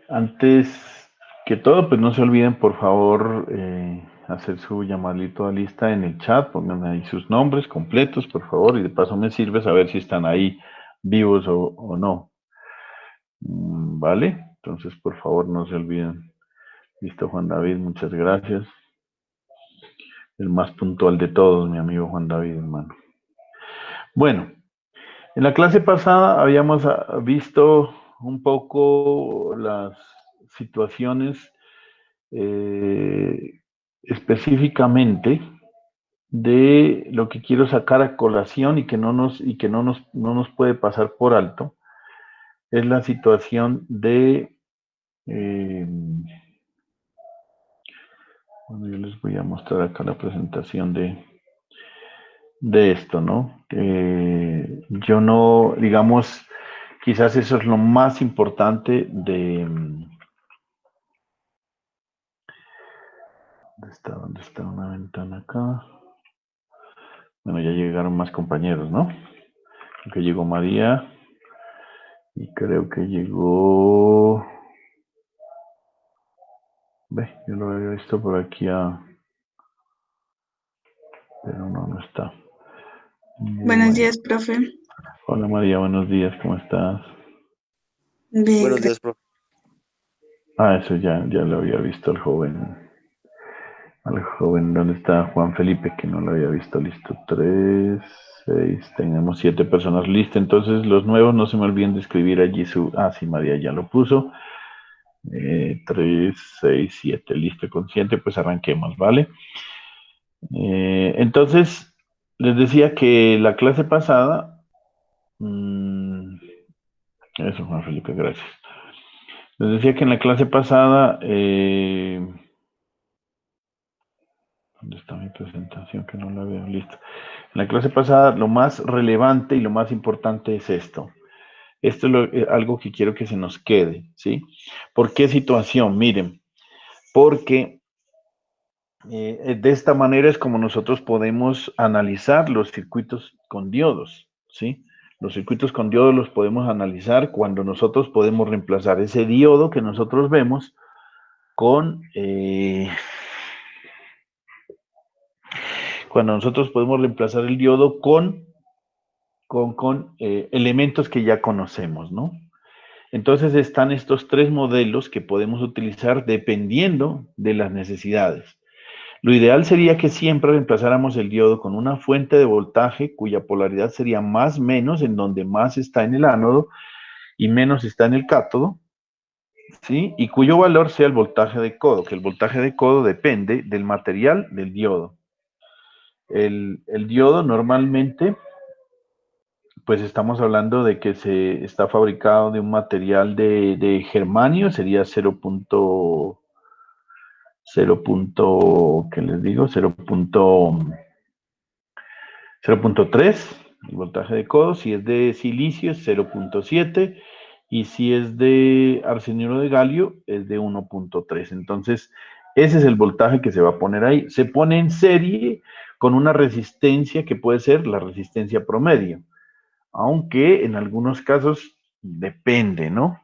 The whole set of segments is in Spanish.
Antes que todo, pues no se olviden, por favor, hacer su llamadito a lista en el chat, pongan ahí sus nombres completos, por favor, y de paso me sirve saber si están ahí vivos o no. ¿Vale? Entonces, por favor, no se olviden. Listo, Juan David, muchas gracias. El más puntual de todos, mi amigo Juan David, hermano. Bueno, en la clase pasada habíamos visto un poco las situaciones específicamente de lo que quiero sacar a colación y que no nos puede pasar por alto es la situación de bueno, yo les voy a mostrar acá la presentación de esto, ¿no? Yo no, digamos, quizás eso es lo más importante de... ¿Dónde está una ventana acá? Bueno, ya llegaron más compañeros, ¿no? Que llegó María y creo que llegó... Ve, yo lo había visto por aquí pero no, no está. Buenos Bueno. días, profe. Hola María, buenos días, ¿cómo estás? Bien, Buenos días, profe. Ah, eso ya lo había visto al joven, ¿dónde está Juan Felipe? Que no lo había visto, listo, 3, 6, tenemos 7 personas listas, entonces los nuevos no se me olviden de escribir allí sí, María ya lo puso, 3, 6, 7, listo, consciente, pues arranquemos, ¿vale? Entonces, les decía que la clase pasada, mmm, eso Juan Felipe, gracias. Les decía que en la clase pasada, ¿dónde está mi presentación? Que no la veo, listo. En la clase pasada lo más relevante y lo más importante es esto. Esto es algo que quiero que se nos quede, ¿sí? ¿Por qué situación? Miren, porque de esta manera es como nosotros podemos analizar los circuitos con diodos, ¿sí? Los circuitos con diodos los podemos analizar cuando nosotros podemos reemplazar ese diodo que nosotros vemos con cuando nosotros podemos reemplazar el diodo con elementos que ya conocemos, ¿no? Entonces están estos tres modelos que podemos utilizar dependiendo de las necesidades. Lo ideal sería que siempre reemplazáramos el diodo con una fuente de voltaje cuya polaridad sería más menos, en donde más está en el ánodo y menos está en el cátodo, ¿sí? Y cuyo valor sea el voltaje de codo, que el voltaje de codo depende del material del diodo. El diodo normalmente, pues estamos hablando de que se está fabricado de un material de germanio, sería 0.0, ¿qué les digo? 0.3, el voltaje de codo. Si es de silicio es 0.7 y si es de arsenuro de galio es de 1.3. Entonces, ese es el voltaje que se va a poner ahí. Se pone en serie con una resistencia que puede ser la resistencia promedio, aunque en algunos casos depende, ¿no?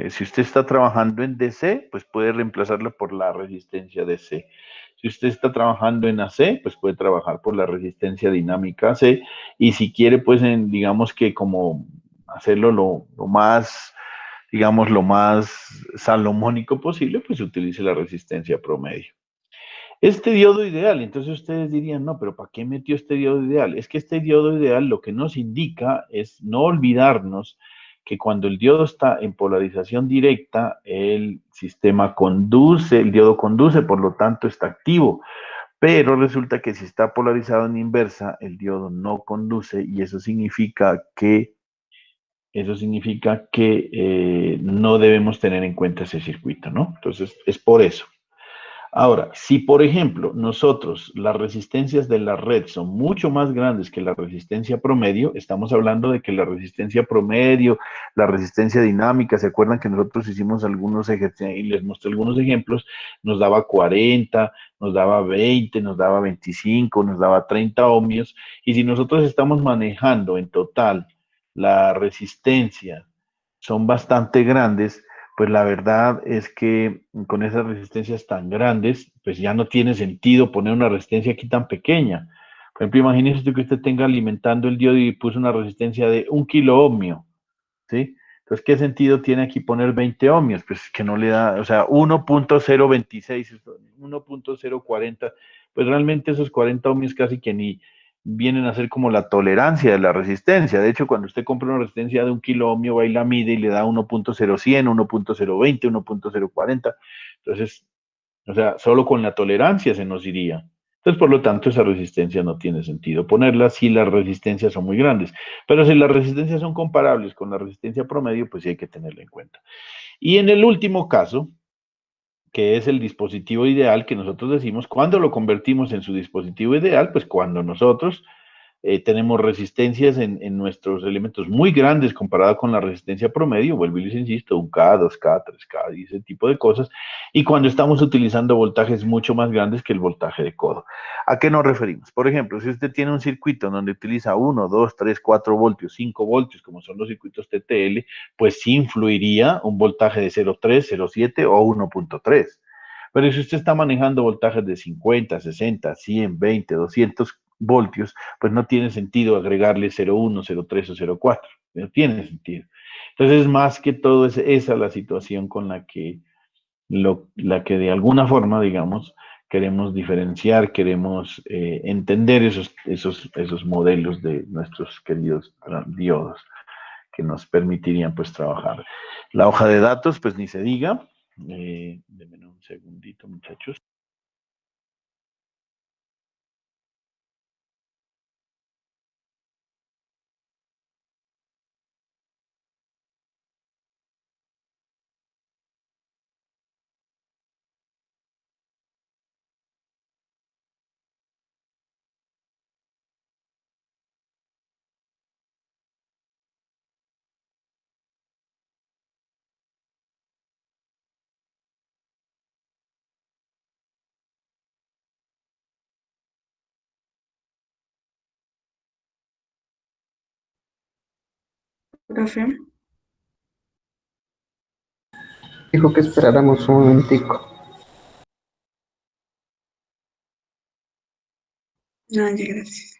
Si usted está trabajando en DC, pues puede reemplazarlo por la resistencia DC. Si usted está trabajando en AC, pues puede trabajar por la resistencia dinámica AC. Y si quiere, pues digamos que como hacerlo lo más, digamos, lo más salomónico posible, pues utilice la resistencia promedio. Este diodo ideal, entonces ustedes dirían, no, pero ¿para qué metió este diodo ideal? Es que este diodo ideal lo que nos indica es no olvidarnos que cuando el diodo está en polarización directa, el sistema conduce, el diodo conduce, por lo tanto está activo. Pero resulta que si está polarizado en inversa, el diodo no conduce y eso significa que no debemos tener en cuenta ese circuito, ¿no? Entonces, es por eso. Ahora, si por ejemplo nosotros las resistencias de la red son mucho más grandes que la resistencia promedio, estamos hablando de que la resistencia promedio, la resistencia dinámica, ¿se acuerdan que nosotros hicimos algunos ejercicios y les mostré algunos ejemplos? Nos daba 40, nos daba 20, nos daba 25, nos daba 30 ohmios, y si nosotros estamos manejando en total la resistencia, son bastante grandes, pues la verdad es que con esas resistencias tan grandes, pues ya no tiene sentido poner una resistencia aquí tan pequeña. Por ejemplo, imagínese usted que usted tenga alimentando el diodo y puso una resistencia de 1 kilo ohmio, ¿sí? Entonces, ¿qué sentido tiene aquí poner 20 ohmios? Pues que no le da, o sea, 1.026, 1.040, pues realmente esos 40 ohmios casi que ni vienen a ser como la tolerancia de la resistencia. De hecho, cuando usted compra una resistencia de 1 kilo ohmio, va y la mide y le da 1.0100, 1.020, 1.040. Entonces, o sea, solo con la tolerancia se nos iría. Entonces, por lo tanto, esa resistencia no tiene sentido ponerla si las resistencias son muy grandes. Pero si las resistencias son comparables con la resistencia promedio, pues sí hay que tenerla en cuenta. Y en el último caso, que es el dispositivo ideal que nosotros decimos, ¿cuándo lo convertimos en su dispositivo ideal? Pues cuando nosotros tenemos resistencias en nuestros elementos muy grandes comparado con la resistencia promedio, vuelvo y les insisto, 1K, 2K, 3K y ese tipo de cosas, y cuando estamos utilizando voltajes mucho más grandes que el voltaje de codo. ¿A qué nos referimos? Por ejemplo, si usted tiene un circuito donde utiliza 1, 2, 3, 4 voltios, 5 voltios, como son los circuitos TTL, pues sí influiría un voltaje de 0,3, 0,7 o 1.3. Pero si usted está manejando voltajes de 50, 60, 100, 20, 200 voltios, pues no tiene sentido agregarle 0,1, 0,3 o 0,4. No tiene sentido. Entonces, más que todo, es esa la situación con la que de alguna forma, digamos, queremos diferenciar, queremos entender esos modelos de nuestros queridos diodos que nos permitirían pues trabajar. La hoja de datos, pues ni se diga. Denme un segundito, muchachos. Profe, Dijo que esperáramos un momentico. no, ya gracias.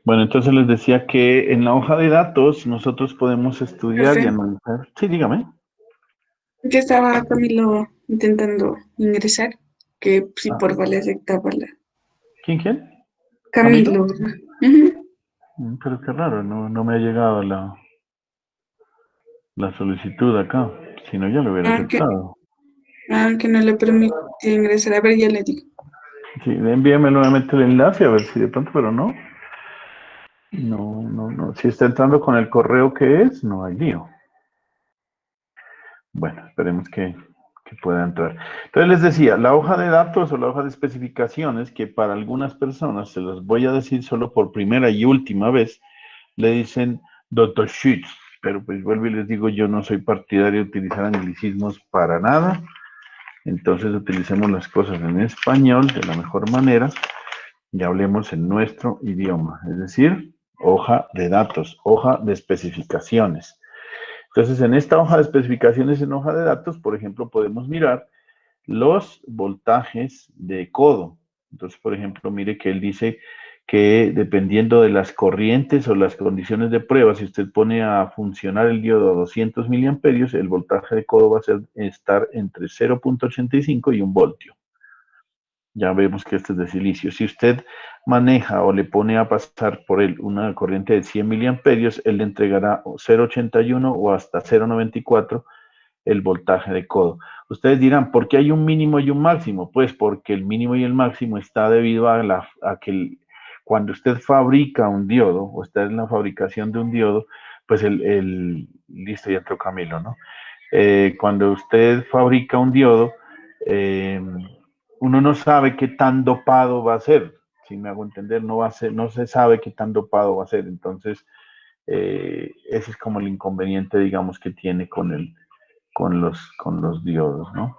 Bueno, entonces les decía que en la hoja de datos nosotros podemos estudiar y Profe, analizar. Sí, dígame. que estaba Camilo intentando ingresar, que si Ah, porfa le aceptaba la. ¿quién? ¿Camilo? Camilo, ¿verdad? Ujú. Pero qué raro, no me ha llegado la solicitud acá. Si no, ya lo hubiera Ah, que, aceptado. que no le permite ingresar. A ver, ya le digo. Sí, envíame nuevamente el enlace a ver si de pronto, pero no. No. Si está entrando con el correo que es, no hay lío. Bueno, esperemos que pueda entrar. Entonces les decía, la hoja de datos o la hoja de especificaciones, que para algunas personas, se los voy a decir solo por primera y última vez, le dicen Dr. Sheets, pero pues vuelvo y les digo, yo no soy partidario de utilizar anglicismos para nada, entonces utilicemos las cosas en español de la mejor manera y hablemos en nuestro idioma, es decir, hoja de datos, hoja de especificaciones. Entonces, en esta hoja de especificaciones, en hoja de datos, por ejemplo, podemos mirar los voltajes de codo. Entonces, por ejemplo, mire que él dice que dependiendo de las corrientes o las condiciones de prueba, si usted pone a funcionar el diodo a 200 miliamperios, el voltaje de codo va a estar entre 0.85 y 1 voltio. Ya vemos que este es de silicio. Si usted maneja o le pone a pasar por él una corriente de 100 miliamperios, él le entregará 0.81 o hasta 0.94 el voltaje de codo. Ustedes dirán, ¿por qué hay un mínimo y un máximo? Pues porque el mínimo y el máximo está debido a que cuando usted fabrica un diodo, o está en la fabricación de un diodo, pues listo, ya entró Camilo, ¿no? Cuando usted fabrica un diodo, uno no sabe qué tan dopado va a ser, si me hago entender, no se sabe qué tan dopado va a ser, entonces ese es como el inconveniente, digamos, que tiene con los diodos, ¿no?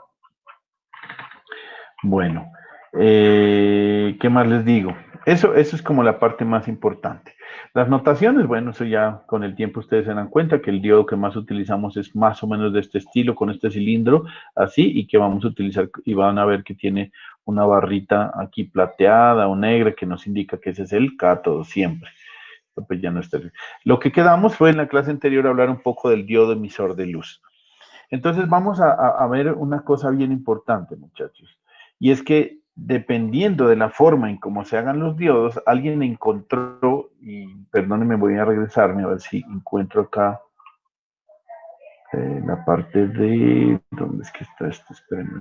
Bueno, ¿qué más les digo? Eso es como la parte más importante. Las notaciones, bueno, eso ya con el tiempo ustedes se dan cuenta que el diodo que más utilizamos es más o menos de este estilo, con este cilindro, así, y que vamos a utilizar, y van a ver que tiene una barrita aquí plateada o negra que nos indica que ese es el cátodo siempre. Pues ya no está. Lo que quedamos fue en la clase anterior hablar un poco del diodo emisor de luz. Entonces vamos a ver una cosa bien importante, muchachos, y es que dependiendo de la forma en cómo se hagan los diodos, alguien encontró, y perdónenme, voy a regresarme a ver si encuentro acá la parte de, ¿dónde es que está esto? Espérenme,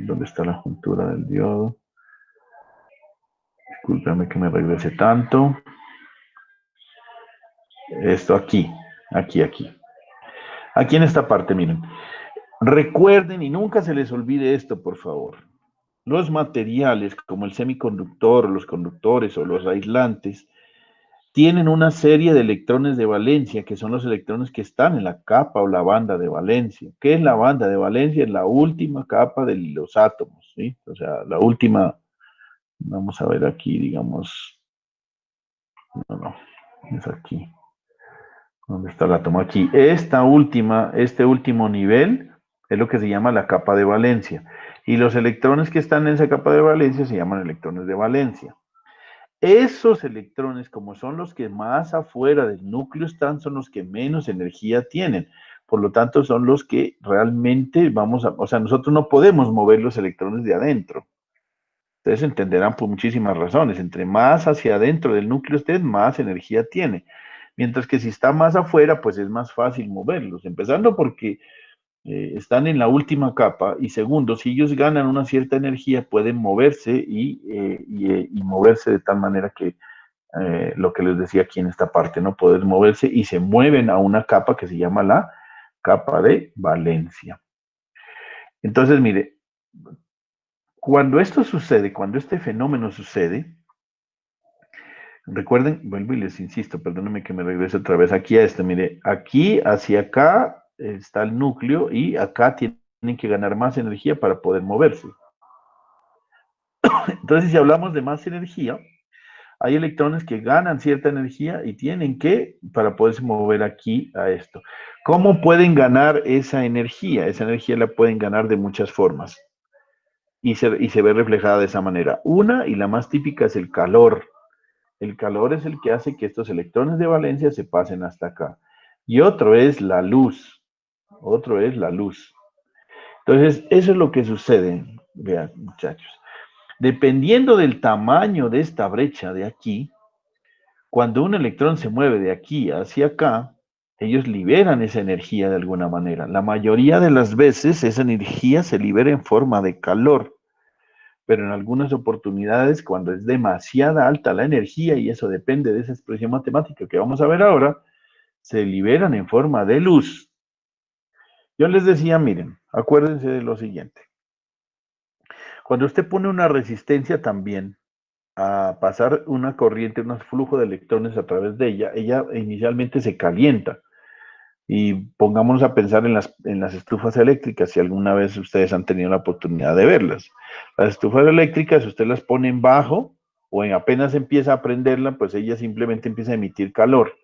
¿dónde está la juntura del diodo? Discúlpame que me regrese tanto. Esto aquí. Aquí en esta parte, miren. Recuerden y nunca se les olvide esto, por favor. Los materiales como el semiconductor, los conductores o los aislantes tienen una serie de electrones de valencia, que son los electrones que están en la capa o la banda de valencia. ¿Qué es la banda de valencia? Es la última capa de los átomos, ¿sí? O sea, la última, vamos a ver aquí, digamos, no, es aquí. ¿Dónde está el átomo? Aquí. Este último nivel es lo que se llama la capa de valencia. Y los electrones que están en esa capa de valencia se llaman electrones de valencia. Esos electrones, como son los que más afuera del núcleo están, son los que menos energía tienen. Por lo tanto, son los que realmente o sea, nosotros no podemos mover los electrones de adentro. Ustedes entenderán por muchísimas razones. Entre más hacia adentro del núcleo estés, más energía tiene. Mientras que si está más afuera, pues es más fácil moverlos. Empezando porque están en la última capa y segundo, si ellos ganan una cierta energía, pueden moverse y moverse de tal manera que lo que les decía aquí en esta parte, ¿no? Poder moverse y se mueven a una capa que se llama la capa de valencia. Entonces, mire, cuando esto sucede, cuando este fenómeno sucede, recuerden, vuelvo y les insisto, perdónenme que me regrese otra vez aquí a esto, mire, aquí hacia acá está el núcleo y acá tienen que ganar más energía para poder moverse. Entonces, si hablamos de más energía, hay electrones que ganan cierta energía y tienen que, para poderse mover aquí a esto. ¿Cómo pueden ganar esa energía? Esa energía la pueden ganar de muchas formas y se ve reflejada de esa manera. Una, y la más típica, es el calor. El calor es el que hace que estos electrones de valencia se pasen hasta acá. Y otro es la luz. Entonces, eso es lo que sucede, vean, muchachos. Dependiendo del tamaño de esta brecha de aquí, cuando un electrón se mueve de aquí hacia acá, ellos liberan esa energía de alguna manera. La mayoría de las veces esa energía se libera en forma de calor, pero en algunas oportunidades, cuando es demasiada alta la energía, y eso depende de esa expresión matemática que vamos a ver ahora, se liberan en forma de luz. Yo les decía, miren, acuérdense de lo siguiente. Cuando usted pone una resistencia también a pasar una corriente, un flujo de electrones a través de ella, ella inicialmente se calienta. Y pongámonos a pensar en las estufas eléctricas, si alguna vez ustedes han tenido la oportunidad de verlas. Las estufas eléctricas, usted las pone en bajo o apenas empieza a prenderla, pues ella simplemente empieza a emitir calor.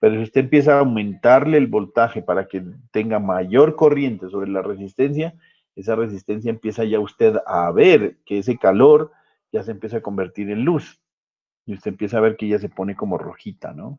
Pero si usted empieza a aumentarle el voltaje para que tenga mayor corriente sobre la resistencia, esa resistencia empieza ya usted a ver que ese calor ya se empieza a convertir en luz. Y usted empieza a ver que ya se pone como rojita, ¿no?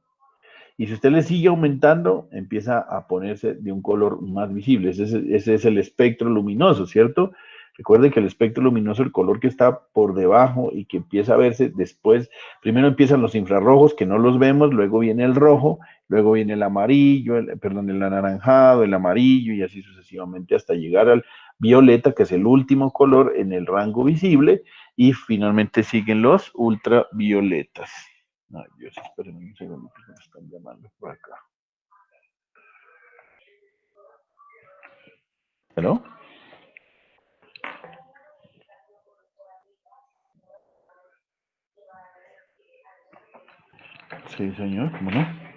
Y si usted le sigue aumentando, empieza a ponerse de un color más visible. Ese es el espectro luminoso, ¿cierto? Recuerden que el espectro luminoso, el color que está por debajo y que empieza a verse después, primero empiezan los infrarrojos que no los vemos, luego viene el rojo, luego viene el amarillo, perdón, el anaranjado, el amarillo y así sucesivamente hasta llegar al violeta, que es el último color en el rango visible, y finalmente siguen los ultravioletas. Ay, Dios, espérenme un segundo, que me están llamando por acá. ¿Hello? Sí, señor, ¿cómo no?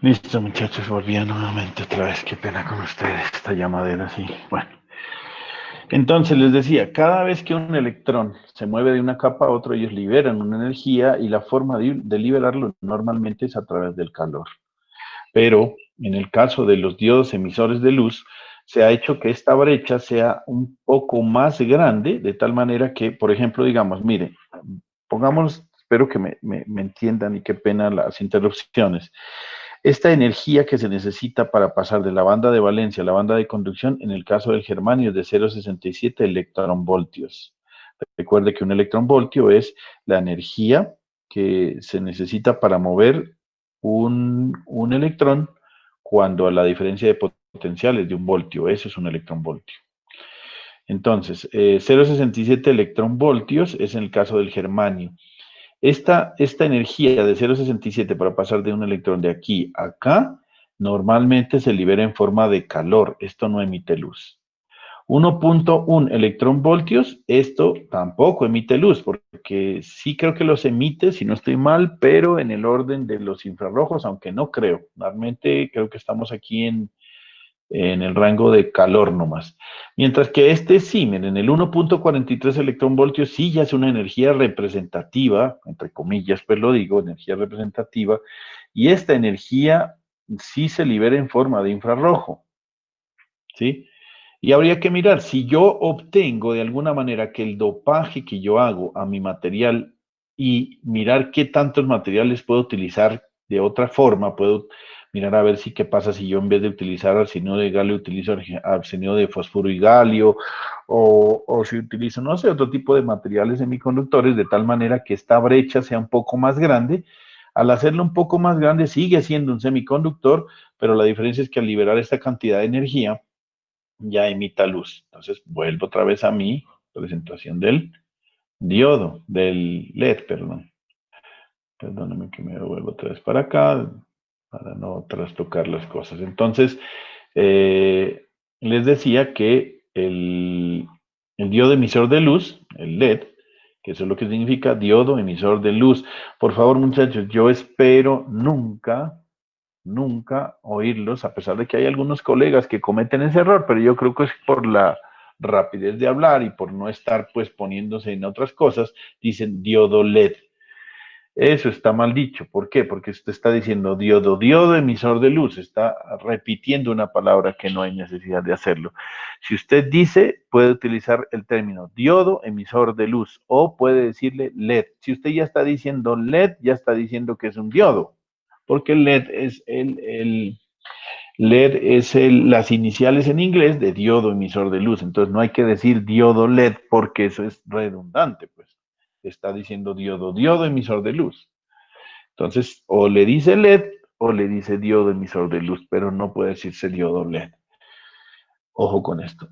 Listo, muchachos, volvía nuevamente otra vez. Qué pena con ustedes, esta llamadera, sí. Bueno, entonces les decía, cada vez que un electrón se mueve de una capa a otra, ellos liberan una energía y la forma de liberarlo normalmente es a través del calor. Pero en el caso de los diodos emisores de luz, se ha hecho que esta brecha sea un poco más grande, de tal manera que, por ejemplo, digamos, mire, pongamos, espero que me entiendan y qué pena las interrupciones. Esta energía que se necesita para pasar de la banda de valencia a la banda de conducción, en el caso del germanio es de 0,67 electronvoltios. Recuerde que un electronvoltio es la energía que se necesita para mover un electrón cuando la diferencia de potencial es de un voltio. Eso es un electronvoltio. Entonces, 0,67 electronvoltios es en el caso del germanio. Esta energía de 0,67 para pasar de un electrón de aquí a acá, normalmente se libera en forma de calor. Esto no emite luz. 1.1 electronvoltios, esto tampoco emite luz, porque sí creo que los emite, si no estoy mal, pero en el orden de los infrarrojos, aunque no creo. Realmente creo que estamos aquí en el rango de calor nomás. Mientras que este sí, miren, el 1.43 electronvoltios sí ya es una energía representativa, entre comillas, pues lo digo, energía representativa, y esta energía sí se libera en forma de infrarrojo, ¿sí? Y habría que mirar, si yo obtengo de alguna manera que el dopaje que yo hago a mi material y mirar qué tantos materiales puedo utilizar de otra forma, puedo mirar a ver si qué pasa si yo en vez de utilizar arsenio de galio utilizo arsenio de fósforo y galio, o si utilizo, no sé, otro tipo de materiales semiconductores, de tal manera que esta brecha sea un poco más grande. Al hacerlo un poco más grande sigue siendo un semiconductor, pero la diferencia es que al liberar esta cantidad de energía, ya emita luz. Entonces vuelvo otra vez a mi presentación del diodo, del LED, perdón. Perdóname que me vuelvo otra vez para acá, para no trastocar las cosas. Entonces, les decía que el diodo emisor de luz, el LED, que eso es lo que significa diodo emisor de luz. Por favor, muchachos, yo espero nunca oírlos, a pesar de que hay algunos colegas que cometen ese error, pero yo creo que es por la rapidez de hablar y por no estar pues poniéndose en otras cosas, dicen diodo LED. Eso está mal dicho. ¿Por qué? Porque usted está diciendo diodo emisor de luz, está repitiendo una palabra que no hay necesidad de hacerlo. Si usted dice, puede utilizar el término diodo emisor de luz o puede decirle LED. Si usted ya está diciendo LED, ya está diciendo que es un diodo, porque el LED es LED es las iniciales en inglés de diodo emisor de luz. Entonces no hay que decir diodo LED porque eso es redundante, pues. Está diciendo diodo emisor de luz. Entonces, o le dice LED o le dice diodo emisor de luz, pero no puede decirse diodo LED. Ojo con esto.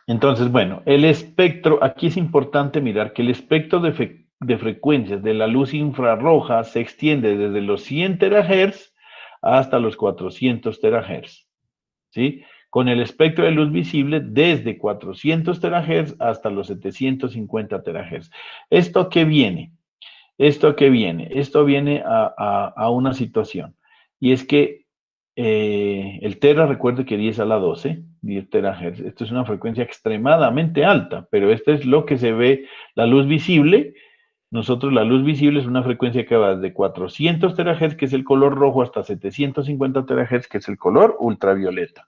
Entonces, bueno, el espectro, aquí es importante mirar que el espectro de frecuencias de la luz infrarroja se extiende desde los 100 terahertz hasta los 400 terahertz, ¿sí? Con el espectro de luz visible desde 400 terahertz hasta los 750 terahertz. ¿Esto qué viene? ¿Esto qué viene? Esto viene a una situación. Y es que el tera, recuerde que 10 a la 12, 10 terahertz. Esto es una frecuencia extremadamente alta, pero esto es lo que se ve, la luz visible. Nosotros la luz visible es una frecuencia que va desde 400 terahertz, que es el color rojo, hasta 750 terahertz, que es el color ultravioleta.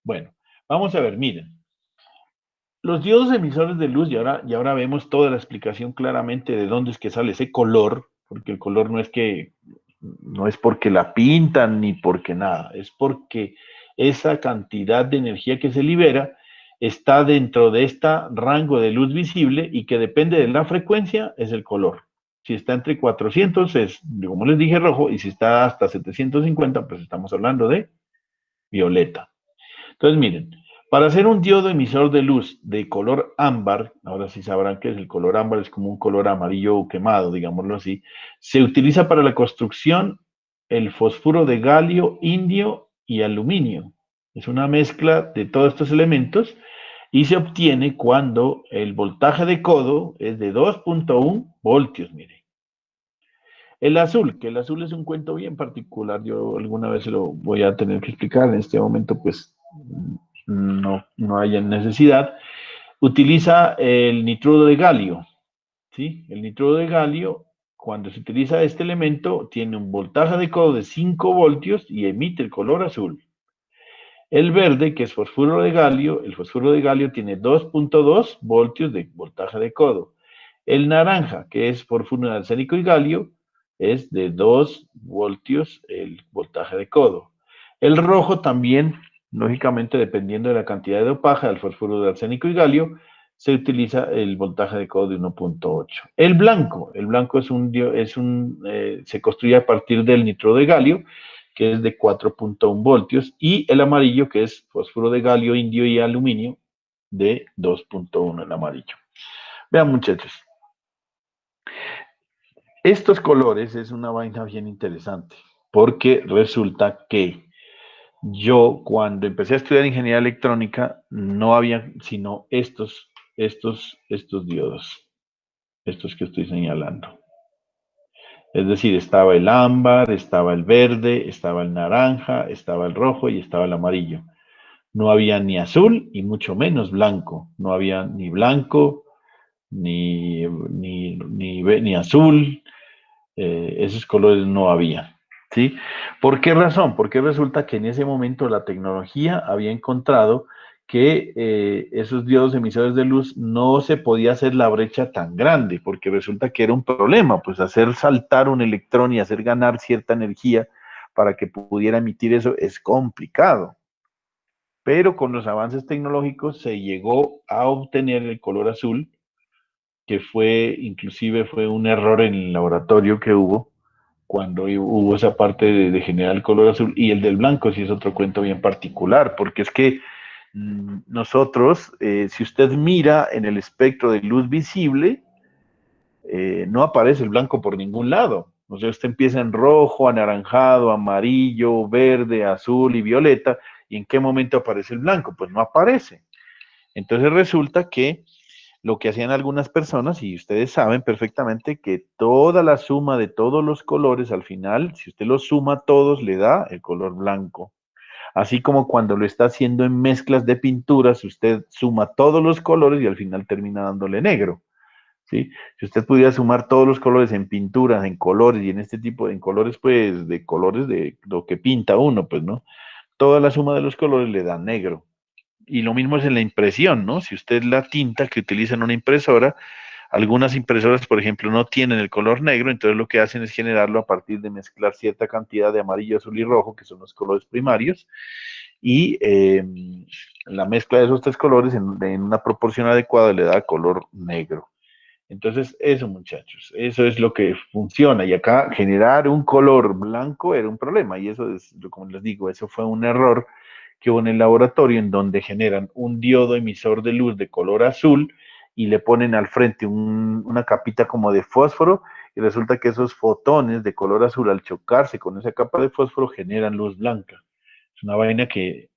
Bueno, vamos a ver, miren. Los diodos emisores de luz, y ahora vemos toda la explicación claramente de dónde es que sale ese color, porque el color no es porque la pintan ni porque nada, es porque esa cantidad de energía que se libera está dentro de este rango de luz visible y que depende de la frecuencia es el color. Si está entre 400 es, como les dije, rojo, y si está hasta 750, pues estamos hablando de violeta. Entonces, miren, para hacer un diodo emisor de luz de color ámbar, ahora sí sabrán que es el color ámbar, es como un color amarillo quemado, digámoslo así, se utiliza para la construcción el fósforo de galio, indio y aluminio. Es una mezcla de todos estos elementos y se obtiene cuando el voltaje de codo es de 2.1 voltios, mire. El azul, que el azul es un cuento bien particular, yo alguna vez se lo voy a tener que explicar, en este momento pues no hay necesidad. Utiliza el nitruro de galio, ¿sí? El nitruro de galio, cuando se utiliza este elemento, tiene un voltaje de codo de 5 voltios y emite el color azul. El verde, que es fosfuro de galio, el fosfuro de galio tiene 2.2 voltios de voltaje de codo. El naranja, que es fosfuro de arsénico y galio, es de 2 voltios el voltaje de codo. El rojo también, lógicamente, dependiendo de la cantidad de dopaje del fosfuro de arsénico y galio, se utiliza el voltaje de codo de 1.8. El blanco se construye a partir del nitro de galio, que es de 4.1 voltios, y el amarillo, que es fósforo de galio, indio y aluminio, de 2.1 el amarillo. Vean, muchachos, estos colores es una vaina bien interesante, porque resulta que yo cuando empecé a estudiar ingeniería electrónica no había sino estos diodos, estos que estoy señalando. Es decir, estaba el ámbar, estaba el verde, estaba el naranja, estaba el rojo y estaba el amarillo. No había ni azul y mucho menos blanco. No había ni blanco, ni azul. Esos colores no había. ¿Sí? ¿Por qué razón? Porque resulta que en ese momento la tecnología había encontrado que esos diodos emisores de luz no se podía hacer la brecha tan grande, porque resulta que era un problema, pues hacer saltar un electrón y hacer ganar cierta energía para que pudiera emitir eso es complicado. Pero con los avances tecnológicos se llegó a obtener el color azul, que inclusive fue un error en el laboratorio que hubo, cuando hubo esa parte de generar el color azul, y el del blanco sí es otro cuento bien particular, porque es que nosotros, si usted mira en el espectro de luz visible, no aparece el blanco por ningún lado. O sea, usted empieza en rojo, anaranjado, amarillo, verde, azul y violeta, ¿y en qué momento aparece el blanco? Pues no aparece. Entonces resulta que lo que hacían algunas personas, y ustedes saben perfectamente que toda la suma de todos los colores, al final, si usted los suma todos, le da el color blanco. Así como cuando lo está haciendo en mezclas de pinturas, usted suma todos los colores y al final termina dándole negro. ¿Sí? Si usted pudiera sumar todos los colores en pinturas, en colores y en este tipo, en colores, pues, de colores de lo que pinta uno, pues, ¿no? Toda la suma de los colores le da negro. Y lo mismo es en la impresión, ¿no? Si usted la tinta que utiliza en una impresora, algunas impresoras, por ejemplo, no tienen el color negro, entonces lo que hacen es generarlo a partir de mezclar cierta cantidad de amarillo, azul y rojo, que son los colores primarios, y la mezcla de esos tres colores en una proporción adecuada le da color negro. Entonces, eso, muchachos, eso es lo que funciona. Y acá generar un color blanco era un problema. Y eso es, como les digo, eso fue un error que hubo en el laboratorio en donde generan un diodo emisor de luz de color azul y le ponen al frente una capita como de fósforo y resulta que esos fotones de color azul al chocarse con esa capa de fósforo generan luz blanca. Es una vaina que,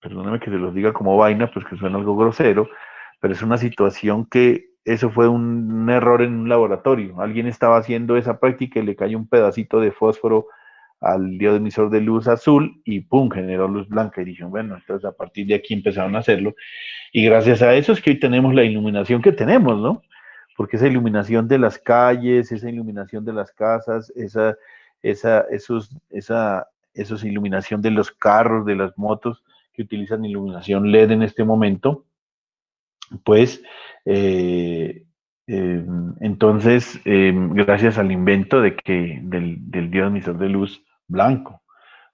perdóname que se los diga como vaina, pues que suena algo grosero, pero es una situación que eso fue un error en un laboratorio. Alguien estaba haciendo esa práctica y le cayó un pedacito de fósforo al diodo emisor de luz azul y ¡pum! Generó luz blanca. Y dijeron, bueno, entonces a partir de aquí empezaron a hacerlo. Y gracias a eso es que hoy tenemos la iluminación que tenemos, ¿no? Porque esa iluminación de las calles, esa iluminación de las casas, esa iluminación de los carros, de las motos que utilizan iluminación LED en este momento, pues entonces, gracias al invento del diodo emisor de luz blanco,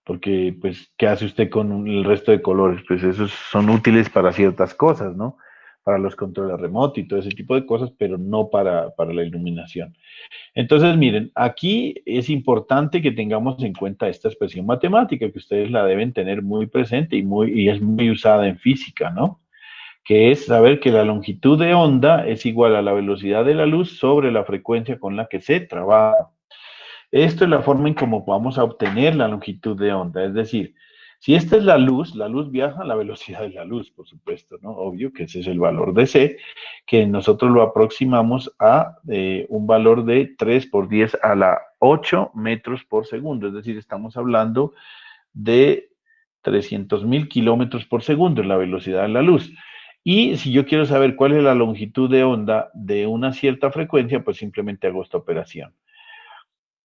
porque pues, ¿qué hace usted con el resto de colores? Pues esos son útiles para ciertas cosas, ¿no? Para los controles remotos y todo ese tipo de cosas, pero no para la iluminación. Entonces, miren, aquí es importante que tengamos en cuenta esta expresión matemática, que ustedes la deben tener muy presente y es muy usada en física, ¿no? Que es saber que la longitud de onda es igual a la velocidad de la luz sobre la frecuencia con la que se trabaja. Esto es la forma en cómo vamos a obtener la longitud de onda, es decir, Si esta es la luz viaja a la velocidad de la luz, por supuesto, ¿no? Obvio que ese es el valor de C, que nosotros lo aproximamos a un valor de 3 por 10 a la 8 metros por segundo, es decir, estamos hablando de 300.000 kilómetros por segundo, la velocidad de la luz. Y si yo quiero saber cuál es la longitud de onda de una cierta frecuencia, pues simplemente hago esta operación.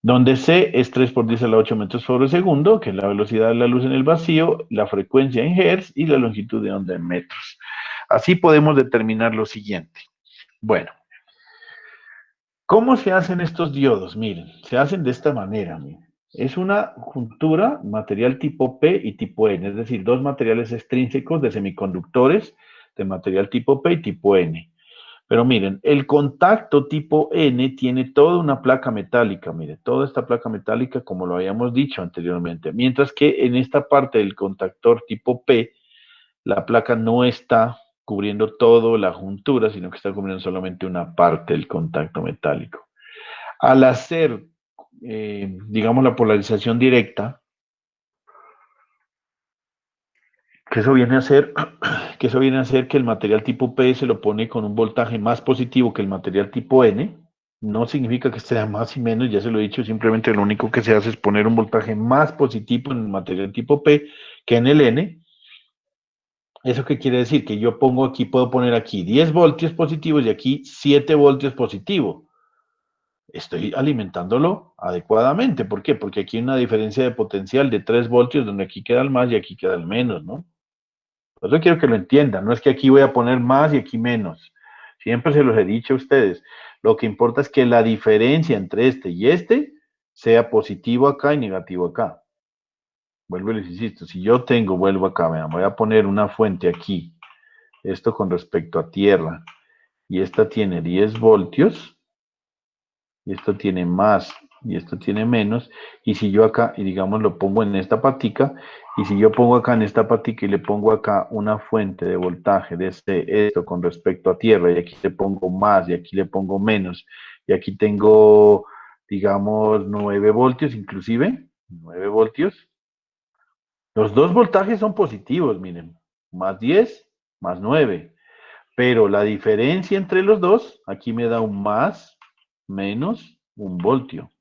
Donde C es 3 por 10 a la 8 metros por segundo, que es la velocidad de la luz en el vacío, la frecuencia en hertz y la longitud de onda en metros. Así podemos determinar lo siguiente. Bueno, ¿cómo se hacen estos diodos? Miren, se hacen de esta manera. Miren. Es una juntura material tipo P y tipo N, es decir, dos materiales extrínsecos de semiconductores de material tipo P y tipo N. Pero miren, el contacto tipo N tiene toda una placa metálica, miren, toda esta placa metálica como lo habíamos dicho anteriormente, mientras que en esta parte del contactor tipo P, la placa no está cubriendo toda la juntura, sino que está cubriendo solamente una parte del contacto metálico. Al hacer, digamos, la polarización directa, que eso viene a ser que el material tipo P se lo pone con un voltaje más positivo que el material tipo N. No significa que sea más y menos, ya se lo he dicho, simplemente lo único que se hace es poner un voltaje más positivo en el material tipo P que en el N. ¿Eso qué quiere decir? Que yo puedo poner aquí 10 voltios positivos y aquí 7 voltios positivos. Estoy alimentándolo adecuadamente. ¿Por qué? Porque aquí hay una diferencia de potencial de 3 voltios, donde aquí queda el más y aquí queda el menos, ¿no? Por eso quiero que lo entiendan. No es que aquí voy a poner más y aquí menos. Siempre se los he dicho a ustedes. Lo que importa es que la diferencia entre este y este sea positivo acá y negativo acá. Vuelvo y les insisto. Si yo vuelvo acá, vean, voy a poner una fuente aquí. Esto con respecto a tierra. Y esta tiene 10 voltios. Y esto tiene más y esto tiene menos, y si yo acá, y digamos lo pongo en esta patica, y si yo pongo acá en esta patica y le pongo acá una fuente de voltaje de esto con respecto a tierra, y aquí le pongo más, y aquí le pongo menos, y aquí tengo, digamos, 9 voltios inclusive, 9 voltios, los dos voltajes son positivos, miren, más 10, más 9, pero la diferencia entre los dos, aquí me da un más, menos, un voltio.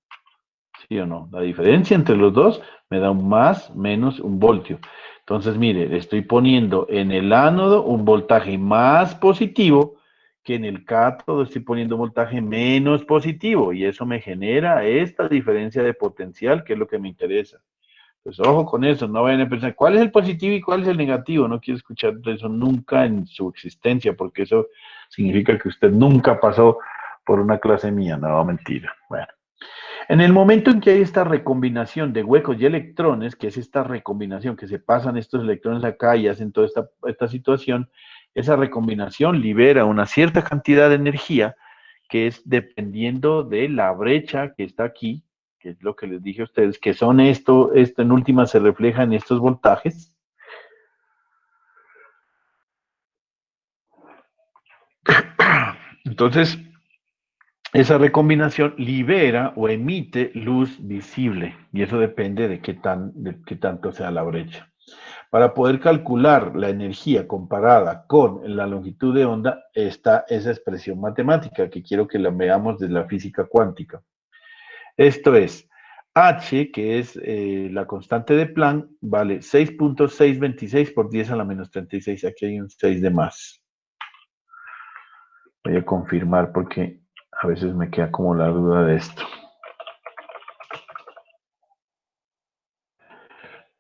¿Sí o no? La diferencia entre los dos me da un más, menos, un voltio. Entonces, mire, estoy poniendo en el ánodo un voltaje más positivo que en el cátodo estoy poniendo un voltaje menos positivo y eso me genera esta diferencia de potencial que es lo que me interesa. Pues ojo con eso, no vayan a pensar cuál es el positivo y cuál es el negativo. No quiero escuchar eso nunca en su existencia porque eso significa que usted nunca pasó por una clase mía. No, mentira. Bueno. En el momento en que hay esta recombinación de huecos y electrones, que es esta recombinación que se pasan estos electrones acá y hacen toda esta situación, esa recombinación libera una cierta cantidad de energía que es dependiendo de la brecha que está aquí, que es lo que les dije a ustedes, que son esto en última se refleja en estos voltajes. Entonces, esa recombinación libera o emite luz visible y eso depende de qué tanto sea la brecha. Para poder calcular la energía comparada con la longitud de onda está esa expresión matemática que quiero que la veamos desde la física cuántica. Esto es, H, que es la constante de Planck, vale 6.626 por 10 a la menos 36. Aquí hay un 6 de más. Voy a confirmar porque a veces me queda como la duda de esto.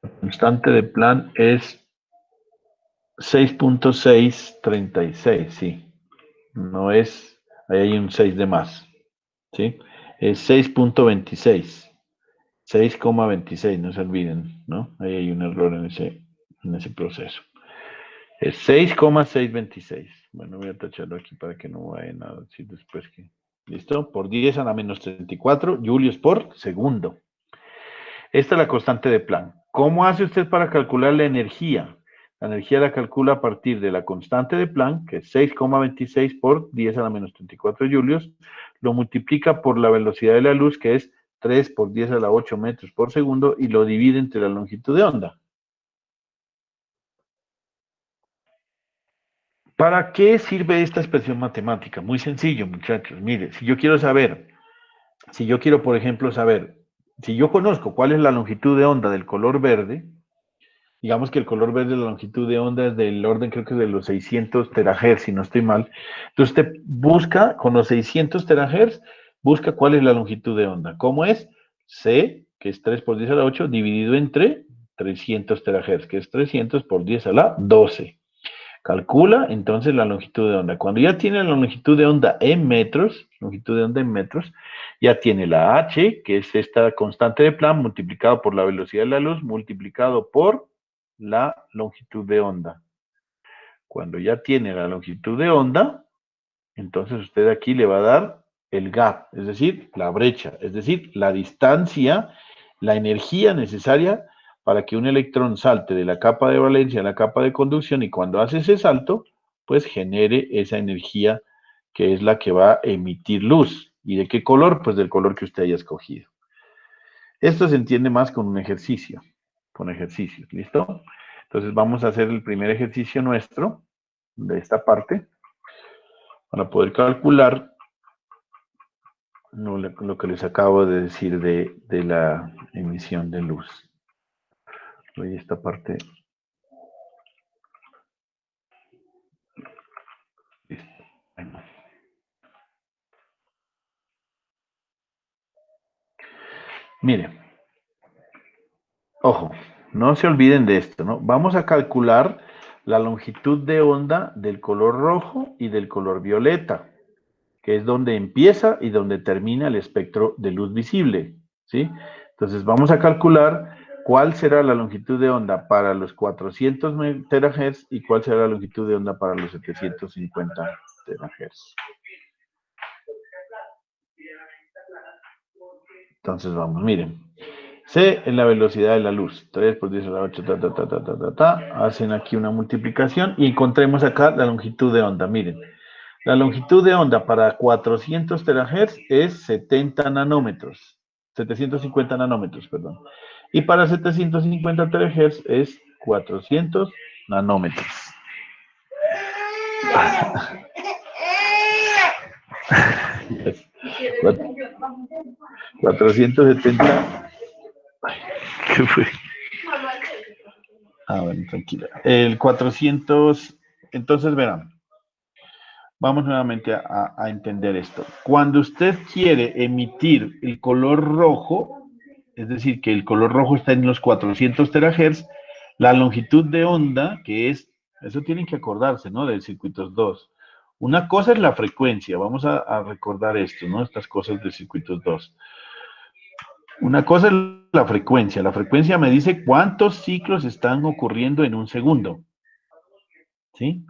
La constante de Planck es 6.636, sí. No es, ahí hay un 6 de más, ¿sí? Es 6.26, 6,26, no se olviden, ¿no? Ahí hay un error en ese proceso. Es 6,626. Bueno, voy a tacharlo aquí para que no vaya a decir después que... ¿Listo? Por 10 a la menos 34 julios por segundo. Esta es la constante de Planck. ¿Cómo hace usted para calcular la energía? La energía la calcula a partir de la constante de Planck, que es 6,26 por 10 a la menos 34 julios, lo multiplica por la velocidad de la luz, que es 3 por 10 a la 8 metros por segundo, y lo divide entre la longitud de onda. ¿Para qué sirve esta expresión matemática? Muy sencillo, muchachos. Mire, si yo quiero saber, si yo quiero, por ejemplo, saber, si yo conozco cuál es la longitud de onda del color verde, digamos que el color verde, la longitud de onda es del orden, creo que de los 600 terahertz, si no estoy mal. Entonces usted busca, con los 600 terahertz, busca cuál es la longitud de onda. ¿Cómo es? C, que es 3 por 10 a la 8, dividido entre 300 terahertz, que es 300 por 10 a la 12. Calcula entonces la longitud de onda. Cuando ya tiene la longitud de onda en metros, longitud de onda en metros, ya tiene la h, que es esta constante de Planck, multiplicado por la velocidad de la luz, multiplicado por la longitud de onda. Cuando ya tiene la longitud de onda, entonces usted aquí le va a dar el gap, es decir, la brecha, es decir, la distancia, la energía necesaria para que un electrón salte de la capa de valencia a la capa de conducción y cuando hace ese salto, pues genere esa energía que es la que va a emitir luz. ¿Y de qué color? Pues del color que usted haya escogido. Esto se entiende más con un ejercicio, con ejercicios, ¿listo? Entonces vamos a hacer el primer ejercicio nuestro de esta parte para poder calcular lo que les acabo de decir de la emisión de luz. Voy a esta parte. Listo. Bueno. Mire, ojo, no se olviden de esto, ¿no? Vamos a calcular la longitud de onda del color rojo y del color violeta, que es donde empieza y donde termina el espectro de luz visible, ¿sí? Entonces vamos a calcular cuál será la longitud de onda para los 400 terahertz y cuál será la longitud de onda para los 750 terahertz. Entonces vamos, miren. C es la velocidad de la luz. 3 por 10 a la 8, ta, ta, ta, ta, ta, ta, ta. Hacen aquí una multiplicación y encontremos acá la longitud de onda. Miren, la longitud de onda para 400 terahertz es 70 nanómetros. 750 nanómetros, perdón. Y para 750 terahertz es 400 nanómetros. 470. Ay, ¿qué fue? Ah, bueno, tranquila. El 400, entonces verán, vamos nuevamente a entender esto. Cuando usted quiere emitir el color rojo, es decir, que el color rojo está en los 400 terahertz, la longitud de onda, que es, eso tienen que acordarse, ¿no? Del circuitos 2. Una cosa es la frecuencia, vamos a recordar esto, ¿no? Estas cosas de circuitos 2. Una cosa es la frecuencia me dice cuántos ciclos están ocurriendo en un segundo, ¿sí?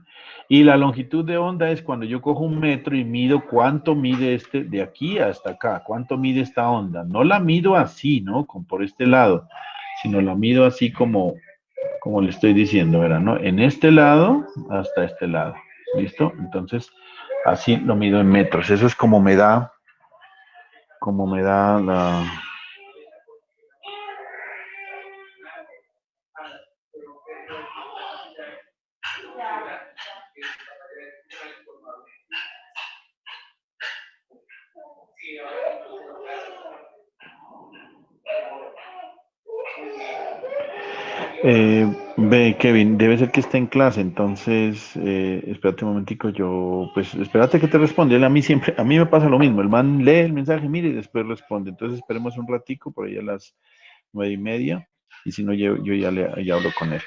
Y la longitud de onda es cuando yo cojo un metro y mido cuánto mide este de aquí hasta acá, cuánto mide esta onda. No la mido así, ¿no? Como por este lado, sino la mido así como le estoy diciendo, ¿verdad? ¿No? En este lado hasta este lado, ¿listo? Entonces, así lo mido en metros. Eso es como me da la... Ve, Kevin, debe ser que está en clase, entonces, espérate un momentico, pues, espérate que te responde, él a mí siempre, a mí me pasa lo mismo, el man lee el mensaje, mire, y después responde, entonces esperemos un ratico, por ahí a las 9:30, y si no, yo ya hablo con él.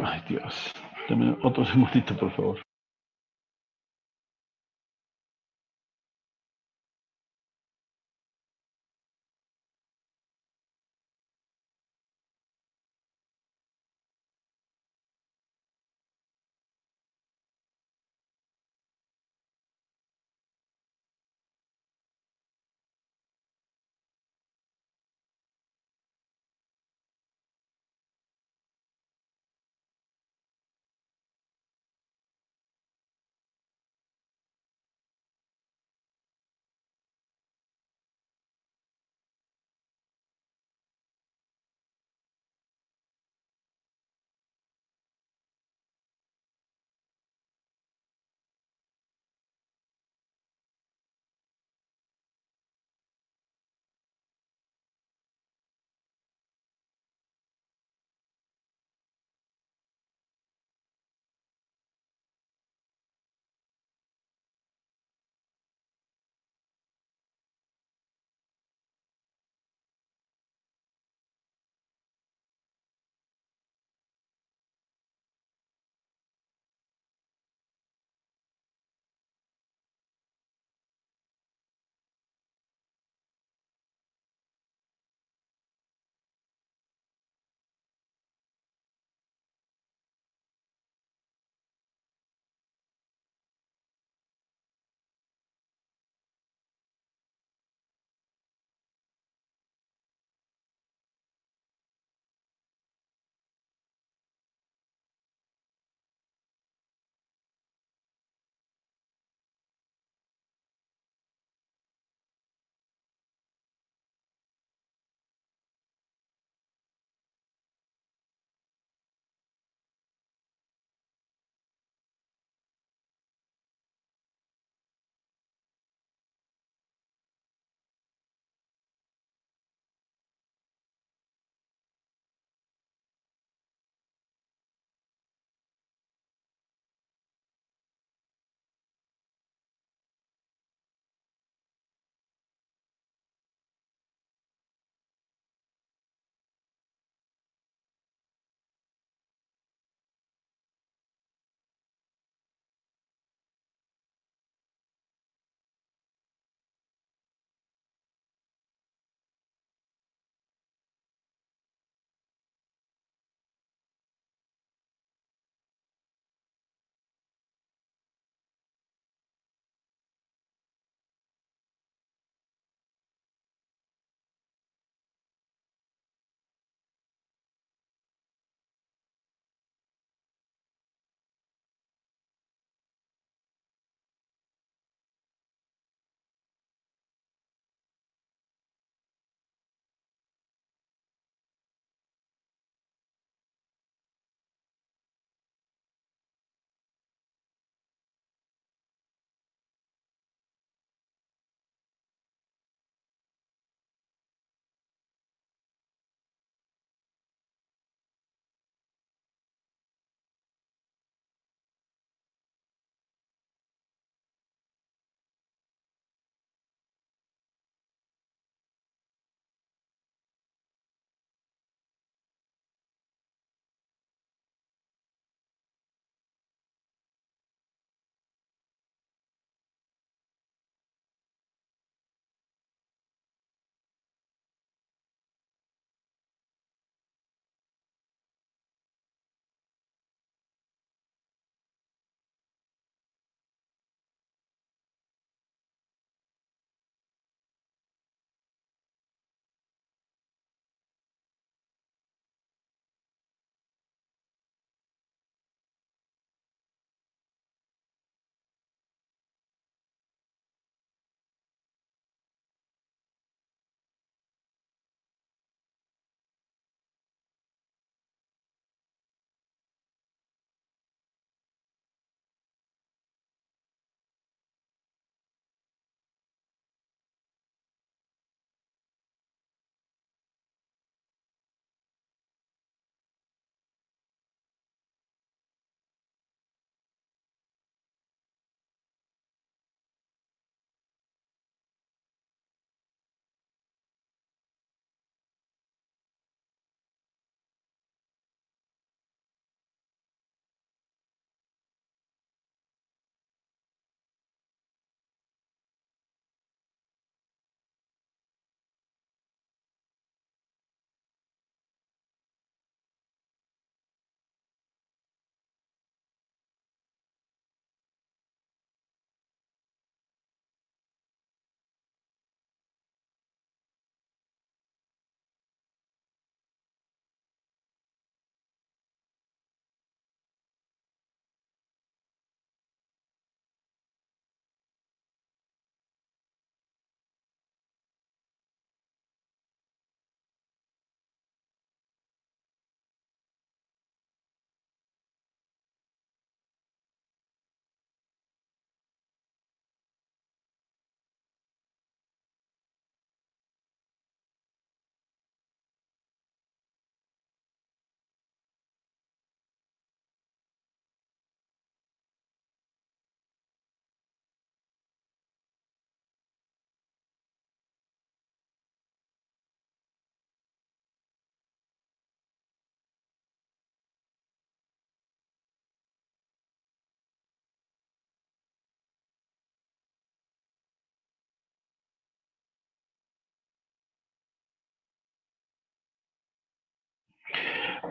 Ay, Dios, dame otro segundito, por favor.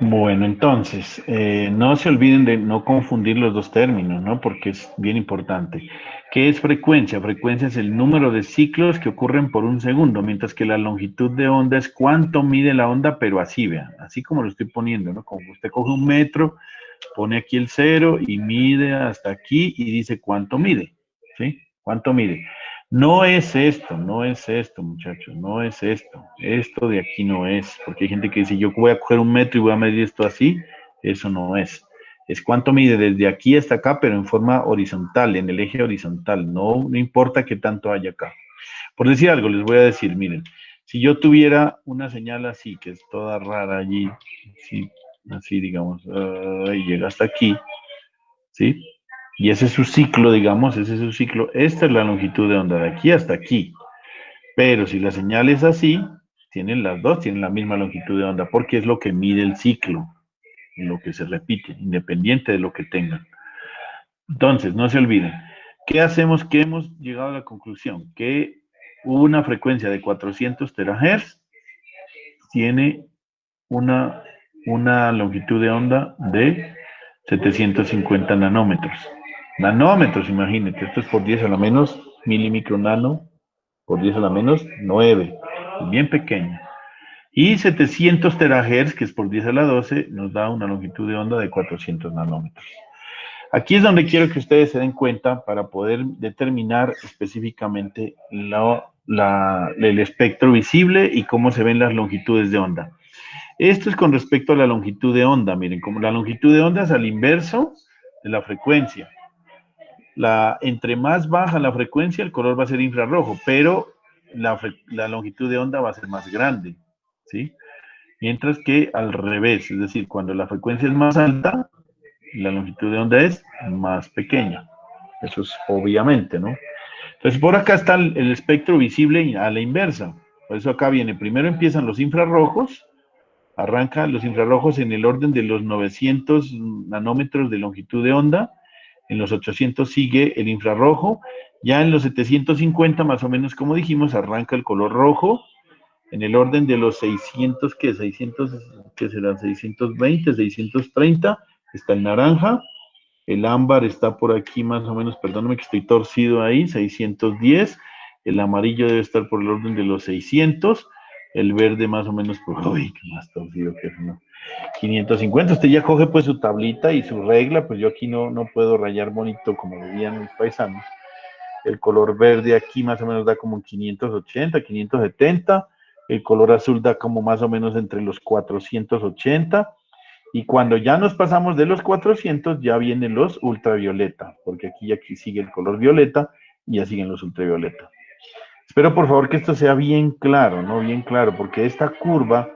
Bueno, entonces, no se olviden de no confundir los dos términos, ¿no? Porque es bien importante. ¿Qué es frecuencia? Frecuencia es el número de ciclos que ocurren por un segundo, mientras que la longitud de onda es cuánto mide la onda, pero así, vean, así como lo estoy poniendo, ¿no? Como usted coge un metro, pone aquí el cero y mide hasta aquí y dice cuánto mide, ¿sí? ¿Cuánto mide? No es esto, muchachos, no es esto. Esto de aquí no es, porque hay gente que dice, yo voy a coger un metro y voy a medir esto así, eso no es. Es cuánto mide desde aquí hasta acá, pero en forma horizontal, en el eje horizontal. No, no importa qué tanto haya acá. Por decir algo, les voy a decir, miren, si yo tuviera una señal así, que es toda rara allí, así digamos, y llega hasta aquí, ¿sí? Y ese es su ciclo, digamos, ese es su ciclo. Esta es la longitud de onda de aquí hasta aquí. Pero si la señal es así, tienen las dos, tienen la misma longitud de onda, porque es lo que mide el ciclo, lo que se repite, independiente de lo que tengan. Entonces, no se olviden. ¿Qué hacemos? Que hemos llegado a la conclusión que una frecuencia de 400 terahertz tiene una, una longitud de onda de 750 nanómetros. Nanómetros, imagínate, esto es por 10 a la menos milimicro nano, por 10 a la menos 9, bien pequeño. Y 700 terahertz, que es por 10 a la 12, nos da una longitud de onda de 400 nanómetros. Aquí es donde quiero que ustedes se den cuenta para poder determinar específicamente el espectro visible y cómo se ven las longitudes de onda. Esto es con respecto a la longitud de onda. Miren, como la longitud de onda es al inverso de la frecuencia. Entre más baja la frecuencia, el color va a ser infrarrojo, pero la longitud de onda va a ser más grande, ¿sí? Mientras que al revés, es decir, cuando la frecuencia es más alta, la longitud de onda es más pequeña. Eso es obviamente, ¿no? Entonces, por acá está el espectro visible a la inversa. Por eso acá viene, primero empiezan los infrarrojos, arranca los infrarrojos en el orden de los 900 nanómetros de longitud de onda, en los 800 sigue el infrarrojo, ya en los 750 más o menos como dijimos, arranca el color rojo, en el orden de los 600, ¿qué? 600, ¿qué serán? 620, 630, está el naranja, el ámbar está por aquí más o menos, perdóname que estoy torcido ahí, 610, el amarillo debe estar por el orden de los 600, el verde más o menos por, uy, qué más torcido que es, ¿no? 550, usted ya coge pues su tablita y su regla, pues yo aquí no puedo rayar bonito como dirían mis paisanos. El color verde aquí más o menos da como 580, 570, el color azul da como más o menos entre los 480, y cuando ya nos pasamos de los 400 ya vienen los ultravioleta, porque aquí sigue el color violeta y ya siguen los ultravioleta. Espero por favor que esto sea bien claro, ¿no? Bien claro, porque esta curva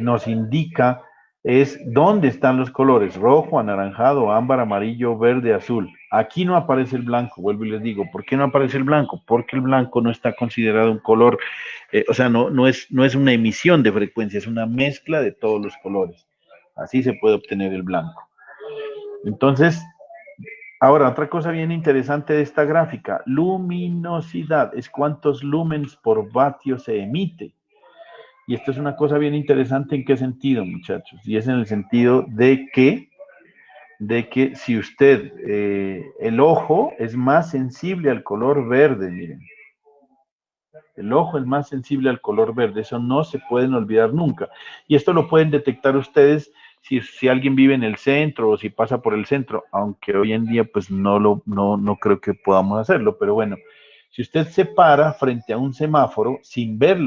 nos indica es dónde están los colores, rojo, anaranjado, ámbar, amarillo, verde, azul. Aquí no aparece el blanco, vuelvo y les digo, ¿por qué no aparece el blanco? Porque el blanco no está considerado un color, o sea, no es una emisión de frecuencia, es una mezcla de todos los colores. Así se puede obtener el blanco. Entonces, ahora, otra cosa bien interesante de esta gráfica, luminosidad, es cuántos lumens por vatio se emite. Y esto es una cosa bien interesante, ¿en qué sentido, muchachos? Y es en el sentido de que si usted, el ojo es más sensible al color verde, miren. El ojo es más sensible al color verde, eso no se pueden olvidar nunca. Y esto lo pueden detectar ustedes si alguien vive en el centro o si pasa por el centro, aunque hoy en día pues no creo que podamos hacerlo, pero bueno, si usted se para frente a un semáforo sin ver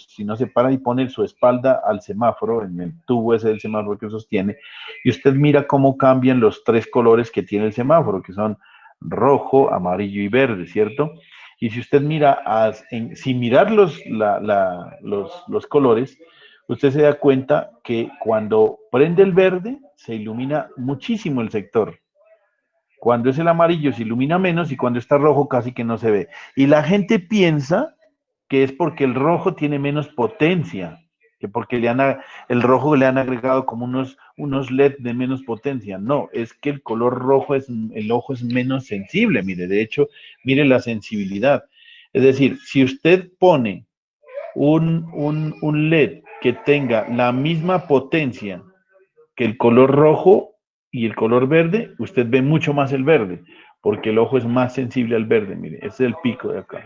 si no se para y pone su espalda al semáforo, en el tubo ese del semáforo que sostiene, y usted mira cómo cambian los tres colores que tiene el semáforo, que son rojo, amarillo y verde, ¿cierto? Y si usted mira, sin mirar los colores, usted se da cuenta que cuando prende el verde, se ilumina muchísimo el sector. Cuando es el amarillo se ilumina menos y cuando está rojo casi que no se ve. Y la gente piensa que es porque el rojo tiene menos potencia, que porque el rojo le han agregado como unos LED de menos potencia. No, es que el color rojo el ojo es menos sensible. Mire, de hecho, mire la sensibilidad. Es decir, si usted pone un LED que tenga la misma potencia que el color rojo y el color verde, usted ve mucho más el verde, porque el ojo es más sensible al verde. Mire, ese es el pico de acá.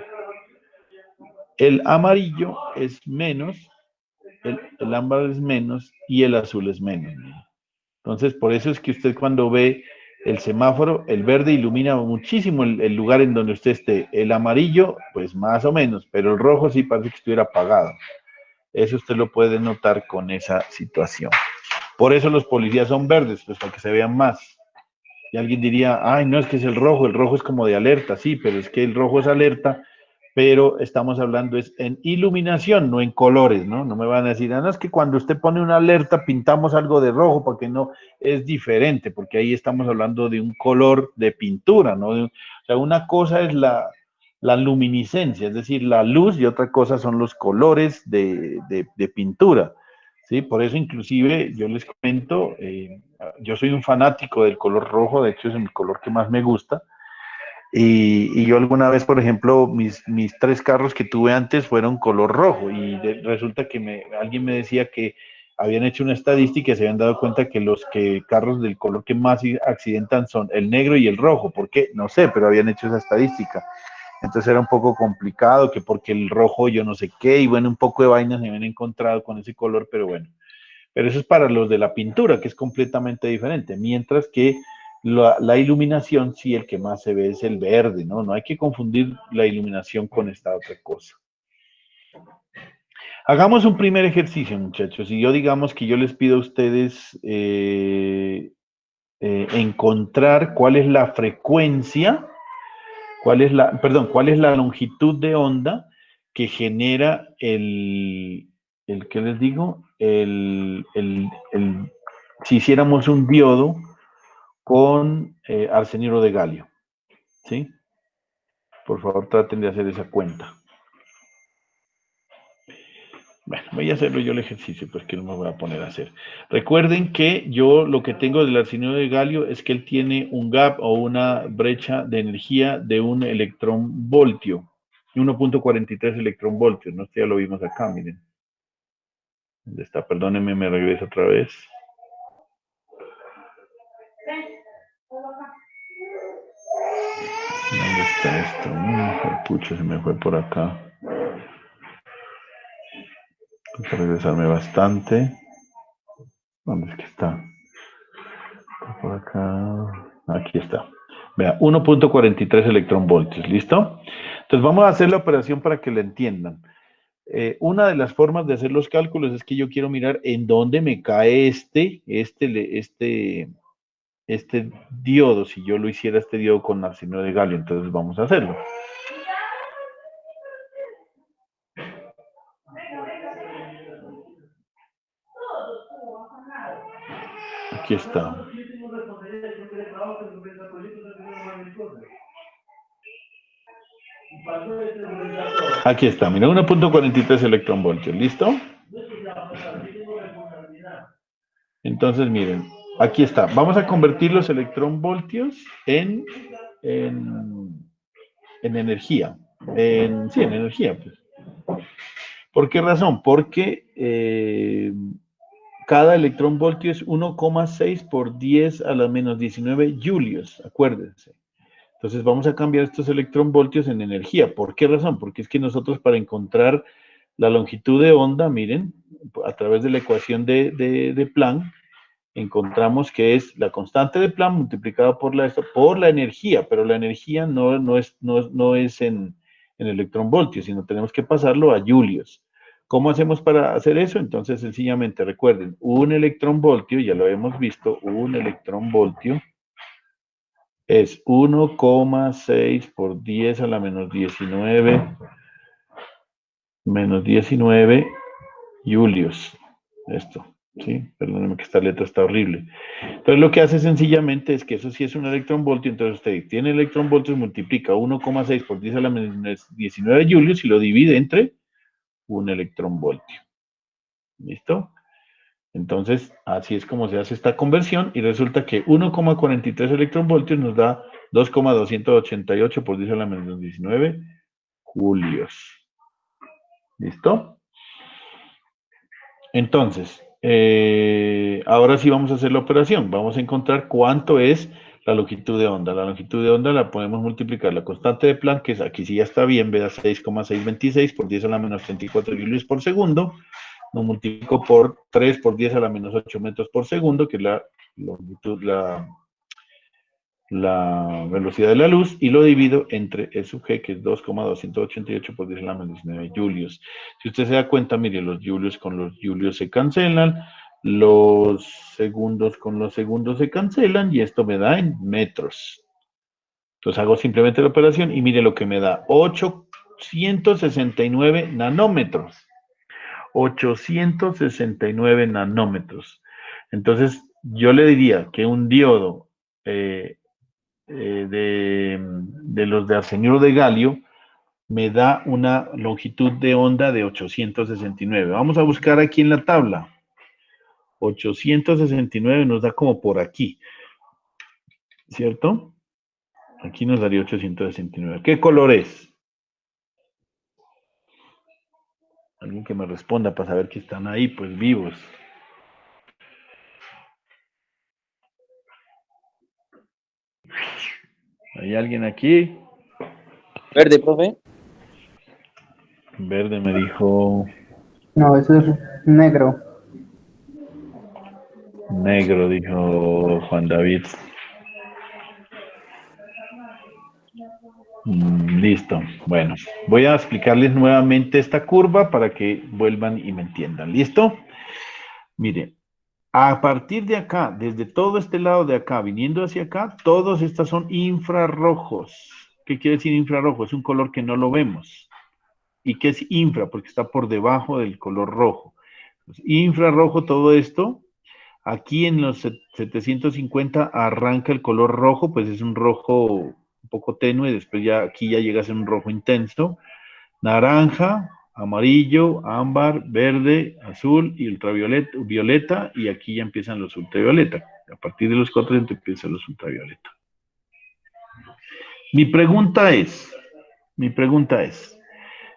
El amarillo es menos, el ámbar es menos y el azul es menos. Mire. Entonces, por eso es que usted cuando ve el semáforo, el verde ilumina muchísimo el lugar en donde usted esté. El amarillo, pues más o menos, pero el rojo sí parece que estuviera apagado. Eso usted lo puede notar con esa situación. Por eso los policías son verdes, pues para que se vean más. Y alguien diría, ay, no, es que es el rojo es como de alerta, sí, pero es que el rojo es alerta, pero estamos hablando es en iluminación, no en colores, ¿no? No me van a decir, ah, no, es que cuando usted pone una alerta pintamos algo de rojo, porque no, es diferente, porque ahí estamos hablando de un color de pintura, ¿no? O sea, una cosa es la luminiscencia, es decir, la luz, y otra cosa son los colores de pintura. Sí, por eso inclusive yo les comento, yo soy un fanático del color rojo, de hecho es el color que más me gusta, y yo alguna vez, por ejemplo, mis 3 carros que tuve antes fueron color rojo, y resulta que alguien me decía que habían hecho una estadística y se habían dado cuenta que los carros del color que más accidentan son el negro y el rojo. ¿Por qué? No sé, pero habían hecho esa estadística. Entonces era un poco complicado, que porque el rojo yo no sé qué, y bueno, un poco de vainas me habían encontrado con ese color, pero bueno. Pero eso es para los de la pintura, que es completamente diferente. Mientras que la iluminación, sí, el que más se ve es el verde, ¿no? No hay que confundir la iluminación con esta otra cosa. Hagamos un primer ejercicio, muchachos. Y yo digamos que yo les pido a ustedes encontrar cuál es la frecuencia, cuál es la longitud de onda que genera ¿qué les digo? Si hiciéramos un diodo con arsenuro de galio, ¿sí? Por favor, traten de hacer esa cuenta. Bueno, voy a hacerlo yo el ejercicio, pues que no me voy a poner a hacer. Recuerden que yo lo que tengo del arsenuro de galio es que él tiene un gap o una brecha de energía de un electronvoltio, 1.43 electronvoltios, ¿no? Esto ya lo vimos acá, miren. ¿Dónde está? Perdónenme, me regreso otra vez. ¿Dónde está esto? Pucha, se me fue por acá. Tengo que regresarme bastante. ¿Dónde es que está? Está por acá. Aquí está. Vea, 1.43 electronvoltios, ¿listo? Entonces vamos a hacer la operación para que la entiendan. Una de las formas de hacer los cálculos es que yo quiero mirar en dónde me cae este diodo, si yo lo hiciera este diodo con arsenuro de galio. Entonces vamos a hacerlo. Aquí está. Aquí está, mira, 1.43 electronvoltios, ¿listo? Entonces, miren, aquí está. Vamos a convertir los electronvoltios en energía. En energía, pues. ¿Por qué razón? Porque cada electronvoltio es 1,6 por 10 a la menos 19 julios, acuérdense. Entonces vamos a cambiar estos electronvoltios en energía. ¿Por qué razón? Porque es que nosotros para encontrar la longitud de onda, miren, a través de la ecuación de Planck, encontramos que es la constante de Planck multiplicada por la energía, pero la energía no es en electronvoltios, sino tenemos que pasarlo a julios. ¿Cómo hacemos para hacer eso? Entonces, sencillamente, recuerden, un electronvoltio, ya lo hemos visto, un electronvoltio es 1,6 por 10 a la menos 19 julios. Esto, ¿sí? Perdónenme que esta letra está horrible. Entonces lo que hace sencillamente es que eso sí es un electronvoltio, entonces usted tiene electronvoltios, multiplica 1,6 por 10 a la menos 19 julios y lo divide entre un electronvoltio. ¿Listo? Entonces, así es como se hace esta conversión y resulta que 1,43 electronvoltios nos da 2,288 por 10 a la menos 19 julios. ¿Listo? Entonces, ahora sí vamos a hacer la operación. Vamos a encontrar cuánto es la longitud de onda. La longitud de onda la podemos multiplicar. La constante de Planck, que es, aquí sí ya está bien, vea 6,626 por 10 a la menos 34 joules por segundo. Lo multiplico por 3 por 10 a la menos 8 metros por segundo, que es la longitud, la velocidad de la luz, y lo divido entre E sub g, que es 2,288 por 10 a la menos 9 julios. Si usted se da cuenta, mire, los julios con los julios se cancelan, los segundos con los segundos se cancelan, y esto me da en metros. Entonces hago simplemente la operación y mire lo que me da, 869 nanómetros. 869 nanómetros. Entonces, yo le diría que un diodo de los de arsenuro de galio me da una longitud de onda de 869. Vamos a buscar aquí en la tabla. 869 nos da como por aquí, ¿cierto? Aquí nos daría 869. ¿Qué color es? Alguien que me responda para saber que están ahí, pues vivos. ¿Hay alguien aquí? Verde, profe. Verde me dijo No, eso es negro. negro, dijo Juan David. Listo. Bueno, voy a explicarles nuevamente esta curva para que vuelvan y me entiendan. ¿Listo? Mire, a partir de acá, desde todo este lado de acá, viniendo hacia acá, todos estos son infrarrojos. ¿Qué quiere decir infrarrojo? Es un color que no lo vemos. ¿Y qué es infra? Porque está por debajo del color rojo. Pues, infrarrojo, todo esto, aquí en los 750 arranca el color rojo, pues es un rojo un poco tenue, después ya aquí ya llega a ser un rojo intenso, naranja, amarillo, ámbar, verde, azul y ultravioleta, violeta, y aquí ya empiezan los ultravioleta. A partir de los 4 empiezan los ultravioleta. Mi pregunta es,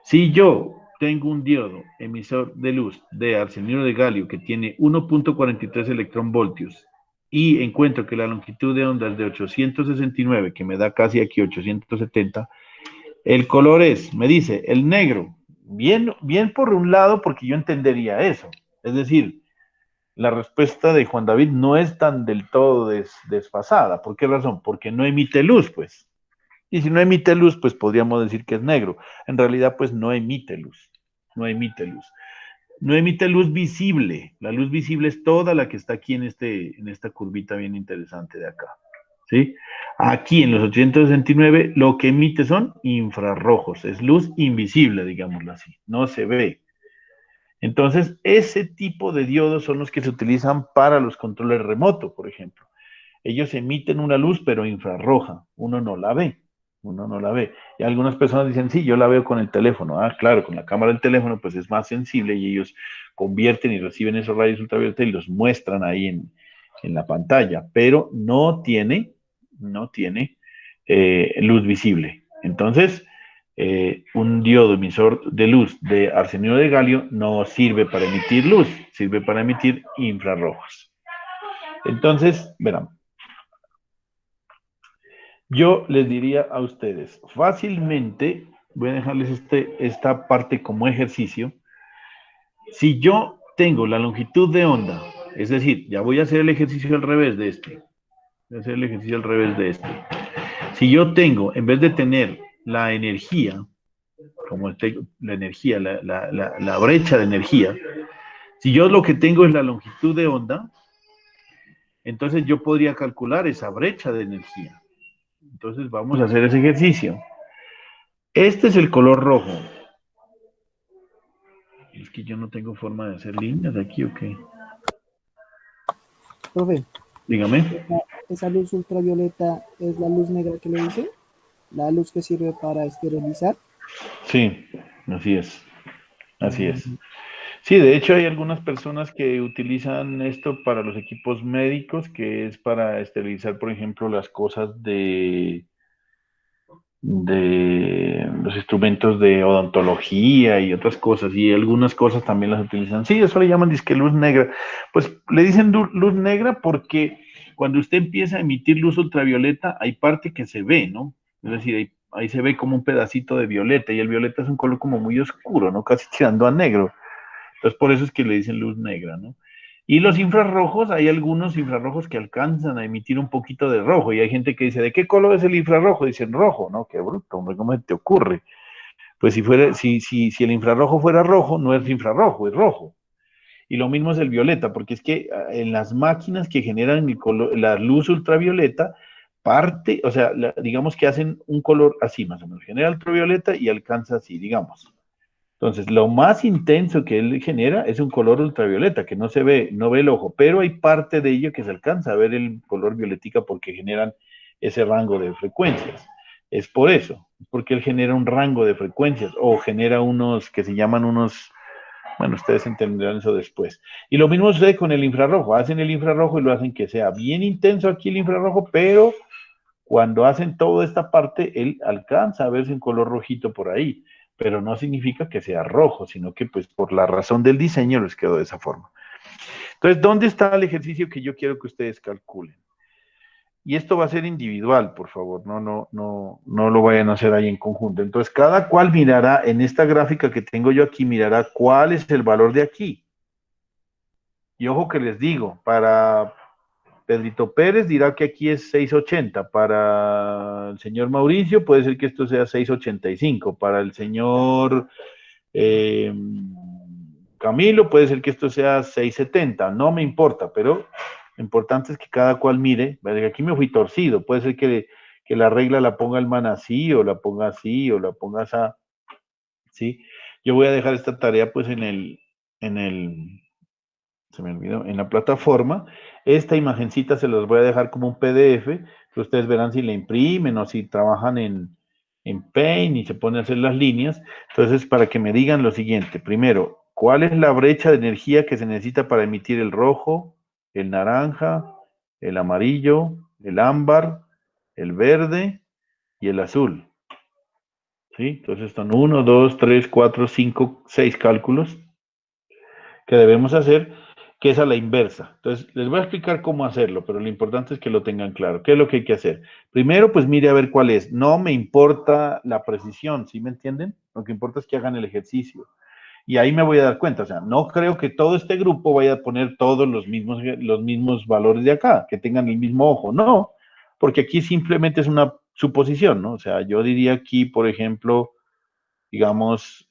si yo tengo un diodo emisor de luz de arsenuro de galio que tiene 1.43 electronvoltios y encuentro que la longitud de onda es de 869, que me da casi aquí 870, el color es, me dice, el negro. Bien, bien por un lado, porque yo entendería eso. Es decir, la respuesta de Juan David no es tan del todo desfasada. ¿Por qué razón? Porque no emite luz, pues. Y si no emite luz, pues podríamos decir que es negro. En realidad, pues no emite luz. No emite luz. No emite luz visible. La luz visible es toda la que está aquí en esta curvita bien interesante de acá. ¿Sí? Aquí en los 869 lo que emite son infrarrojos. Es luz invisible, digámoslo así. No se ve. Entonces, ese tipo de diodos son los que se utilizan para los controles remotos, por ejemplo. Ellos emiten una luz, pero infrarroja. Uno no la ve. Uno no la ve. Y algunas personas dicen, sí, yo la veo con el teléfono. Ah, claro, con la cámara del teléfono, pues es más sensible y ellos convierten y reciben esos rayos ultravioleta y los muestran ahí en la pantalla, pero no tiene luz visible. Entonces, un diodo emisor de luz de arsenuro de galio no sirve para emitir luz, sirve para emitir infrarrojos. Entonces, verán, yo les diría a ustedes, fácilmente, voy a dejarles esta parte como ejercicio, si yo tengo la longitud de onda, es decir, ya voy a hacer el ejercicio al revés de este, voy a hacer el ejercicio al revés de este. Si yo tengo, en vez de tener la energía, como la energía, la brecha de energía, si yo lo que tengo es la longitud de onda, entonces yo podría calcular esa brecha de energía. Entonces vamos a hacer ese ejercicio. Este es el color rojo. Es que yo no tengo forma de hacer líneas aquí, ¿o qué? Profe, Dígame. esa luz ultravioleta es la luz negra que le dice, la luz que sirve para esterilizar. Sí, así es. Así es. Sí, de hecho hay algunas personas que utilizan esto para los equipos médicos, que es para esterilizar, por ejemplo, las cosas de los instrumentos de odontología y otras cosas, y algunas cosas también las utilizan. Sí, eso le llaman disque luz negra. Pues le dicen luz negra porque cuando usted empieza a emitir luz ultravioleta, hay parte que se ve, ¿no? Es decir, ahí se ve como un pedacito de violeta, y el violeta es un color como muy oscuro, ¿no? Casi tirando a negro. Entonces, por eso es que le dicen luz negra, ¿no? Y los infrarrojos, hay algunos infrarrojos que alcanzan a emitir un poquito de rojo, y hay gente que dice, ¿de qué color es el infrarrojo? Dicen rojo, ¿no? Qué bruto, hombre, ¿cómo se te ocurre? Pues si el infrarrojo fuera rojo, no es infrarrojo, es rojo. Y lo mismo es el violeta, porque es que en las máquinas que generan la luz ultravioleta, o sea, digamos que hacen un color así más o menos, genera ultravioleta y alcanza así, digamos. Entonces, lo más intenso que él genera es un color ultravioleta, que no se ve, no ve el ojo, pero hay parte de ello que se alcanza a ver el color violetica porque generan ese rango de frecuencias. Es por eso, porque él genera un rango de frecuencias o genera unos que se llaman bueno, ustedes entenderán eso después. Y lo mismo sucede con el infrarrojo. Hacen el infrarrojo y lo hacen que sea bien intenso aquí el infrarrojo, pero cuando hacen toda esta parte, él alcanza a verse un color rojito por ahí, pero no significa que sea rojo, sino que pues por la razón del diseño les quedó de esa forma. Entonces, ¿dónde está el ejercicio que yo quiero que ustedes calculen? Y esto va a ser individual, por favor, no lo vayan a hacer ahí en conjunto. Entonces, cada cual mirará en esta gráfica que tengo yo aquí, mirará cuál es el valor de aquí. Y ojo que les digo, para Pedrito Pérez dirá que aquí es 680, para el señor Mauricio puede ser que esto sea 685, para el señor Camilo puede ser que esto sea 670, no me importa, pero lo importante es que cada cual mire, aquí me fui torcido, puede ser que la regla la ponga el man así, o la ponga así, o la ponga así, ¿sí? Yo voy a dejar esta tarea pues se me olvidó, en la plataforma. Esta imagencita se los voy a dejar como un PDF, que ustedes verán si la imprimen o si trabajan en Paint y se ponen a hacer las líneas. Entonces, para que me digan lo siguiente, primero, ¿cuál es la brecha de energía que se necesita para emitir el rojo, el naranja, el amarillo, el ámbar, el verde y el azul? ¿Sí? Entonces son 1, 2, 3, 4, 5, 6 cálculos que debemos hacer, que es a la inversa. Entonces, les voy a explicar cómo hacerlo, pero lo importante es que lo tengan claro. ¿Qué es lo que hay que hacer? Primero, pues mire a ver cuál es. No me importa la precisión, ¿sí me entienden? Lo que importa es que hagan el ejercicio. Y ahí me voy a dar cuenta, o sea, no creo que todo este grupo vaya a poner todos los mismos valores de acá, que tengan el mismo ojo, no, porque aquí simplemente es una suposición, ¿no? O sea, yo diría aquí, por ejemplo, digamos,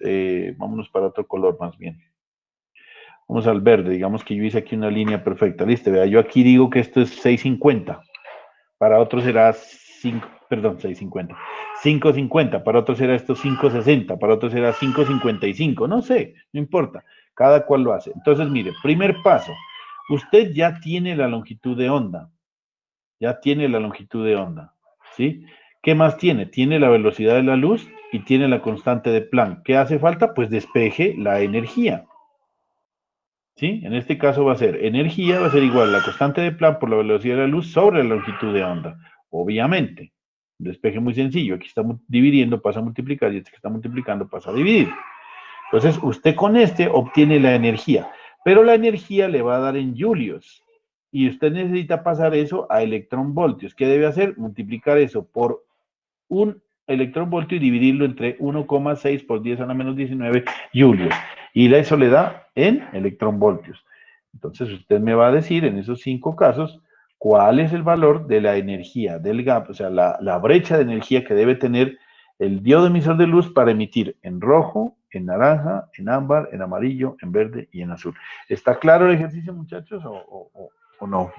vámonos para otro color más bien. Vamos al verde, digamos que yo hice aquí una línea perfecta, listo, vea, yo aquí digo que esto es 650, para otros será 650, 550, para otros será esto 560, para otros será 555, no sé, no importa, cada cual lo hace. Entonces, mire, primer paso, usted ya tiene la longitud de onda, ¿sí? ¿Qué más tiene? Tiene la velocidad de la luz y tiene la constante de Planck. ¿Qué hace falta? Pues despeje la energía. ¿Sí? En este caso va a ser energía, va a ser igual a la constante de Planck por la velocidad de la luz sobre la longitud de onda. Obviamente, un despeje muy sencillo. Aquí estamos dividiendo, pasa a multiplicar, y este que está multiplicando pasa a dividir. Entonces, usted con este obtiene la energía, pero la energía le va a dar en julios. Y usted necesita pasar eso a electronvoltios. ¿Qué debe hacer? Multiplicar eso por un electronvoltio y dividirlo entre 1,6 por 10 a la menos 19 julios. Y eso le da en electronvoltios. Entonces usted me va a decir en esos 5 casos cuál es el valor de la energía, del gap, o sea, la brecha de energía que debe tener el diodo emisor de luz para emitir en rojo, en naranja, en ámbar, en amarillo, en verde y en azul. ¿Está claro el ejercicio, muchachos, o no?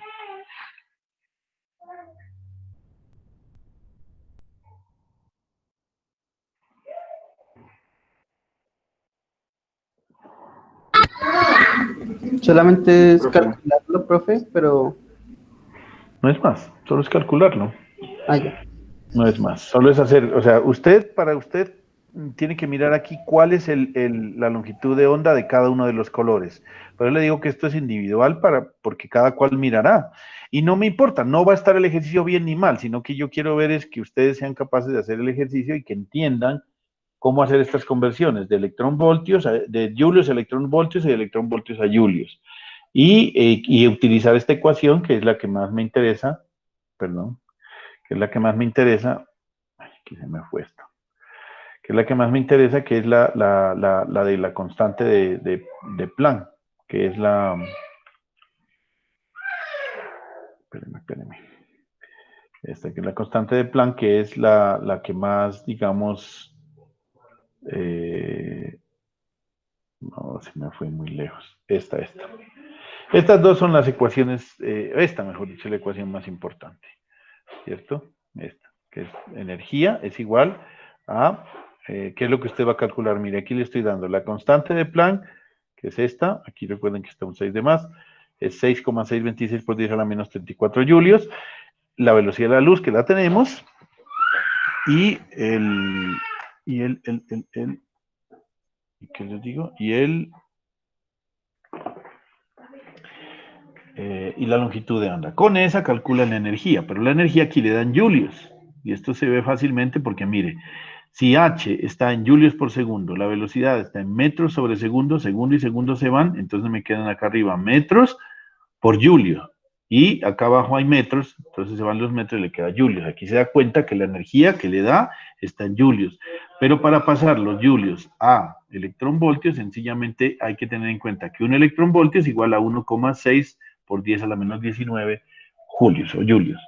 Solamente es calcularlo, profe, pero... No es más, solo es calcularlo. Ah, ya. No es más, solo es hacer, o sea, para usted tiene que mirar aquí cuál es la longitud de onda de cada uno de los colores. Pero le digo que esto es individual porque cada cual mirará. Y no me importa, no va a estar el ejercicio bien ni mal, sino que yo quiero ver es que ustedes sean capaces de hacer el ejercicio y que entiendan cómo hacer estas conversiones de electronvoltios, de julios a electronvoltios y de electronvoltios a julios. Y utilizar esta ecuación, que es la que más me interesa, perdón, que es la que más me interesa, ay, aquí se me fue esto, que es la que más me interesa, que es la de la constante de Planck, que es la, espérenme, esta que es la constante de Planck, que es la que más, digamos, no, se me fue muy lejos, esta. Estas dos son las ecuaciones, esta, mejor dicho, la ecuación más importante, ¿cierto? Esta, que es energía, es igual a, ¿qué es lo que usted va a calcular? Mire, aquí le estoy dando la constante de Planck, que es esta, aquí recuerden que está un 6 de más, es 6,626 por 10 a la menos 34 julios, la velocidad de la luz que la tenemos, y ¿qué les digo? Y la longitud de onda. Con esa calculan la energía, pero la energía aquí le dan julios. Y esto se ve fácilmente porque, mire, si H está en julios por segundo, la velocidad está en metros sobre segundo, segundo y segundo se van, entonces me quedan acá arriba metros por julio. Y acá abajo hay metros, entonces se van los metros y le queda julios. Aquí se da cuenta que la energía que le da está en julios. Pero para pasar los julios a electronvoltios, sencillamente hay que tener en cuenta que un electronvoltio es igual a 1,6 por 10 a la menos 19 julios o julios.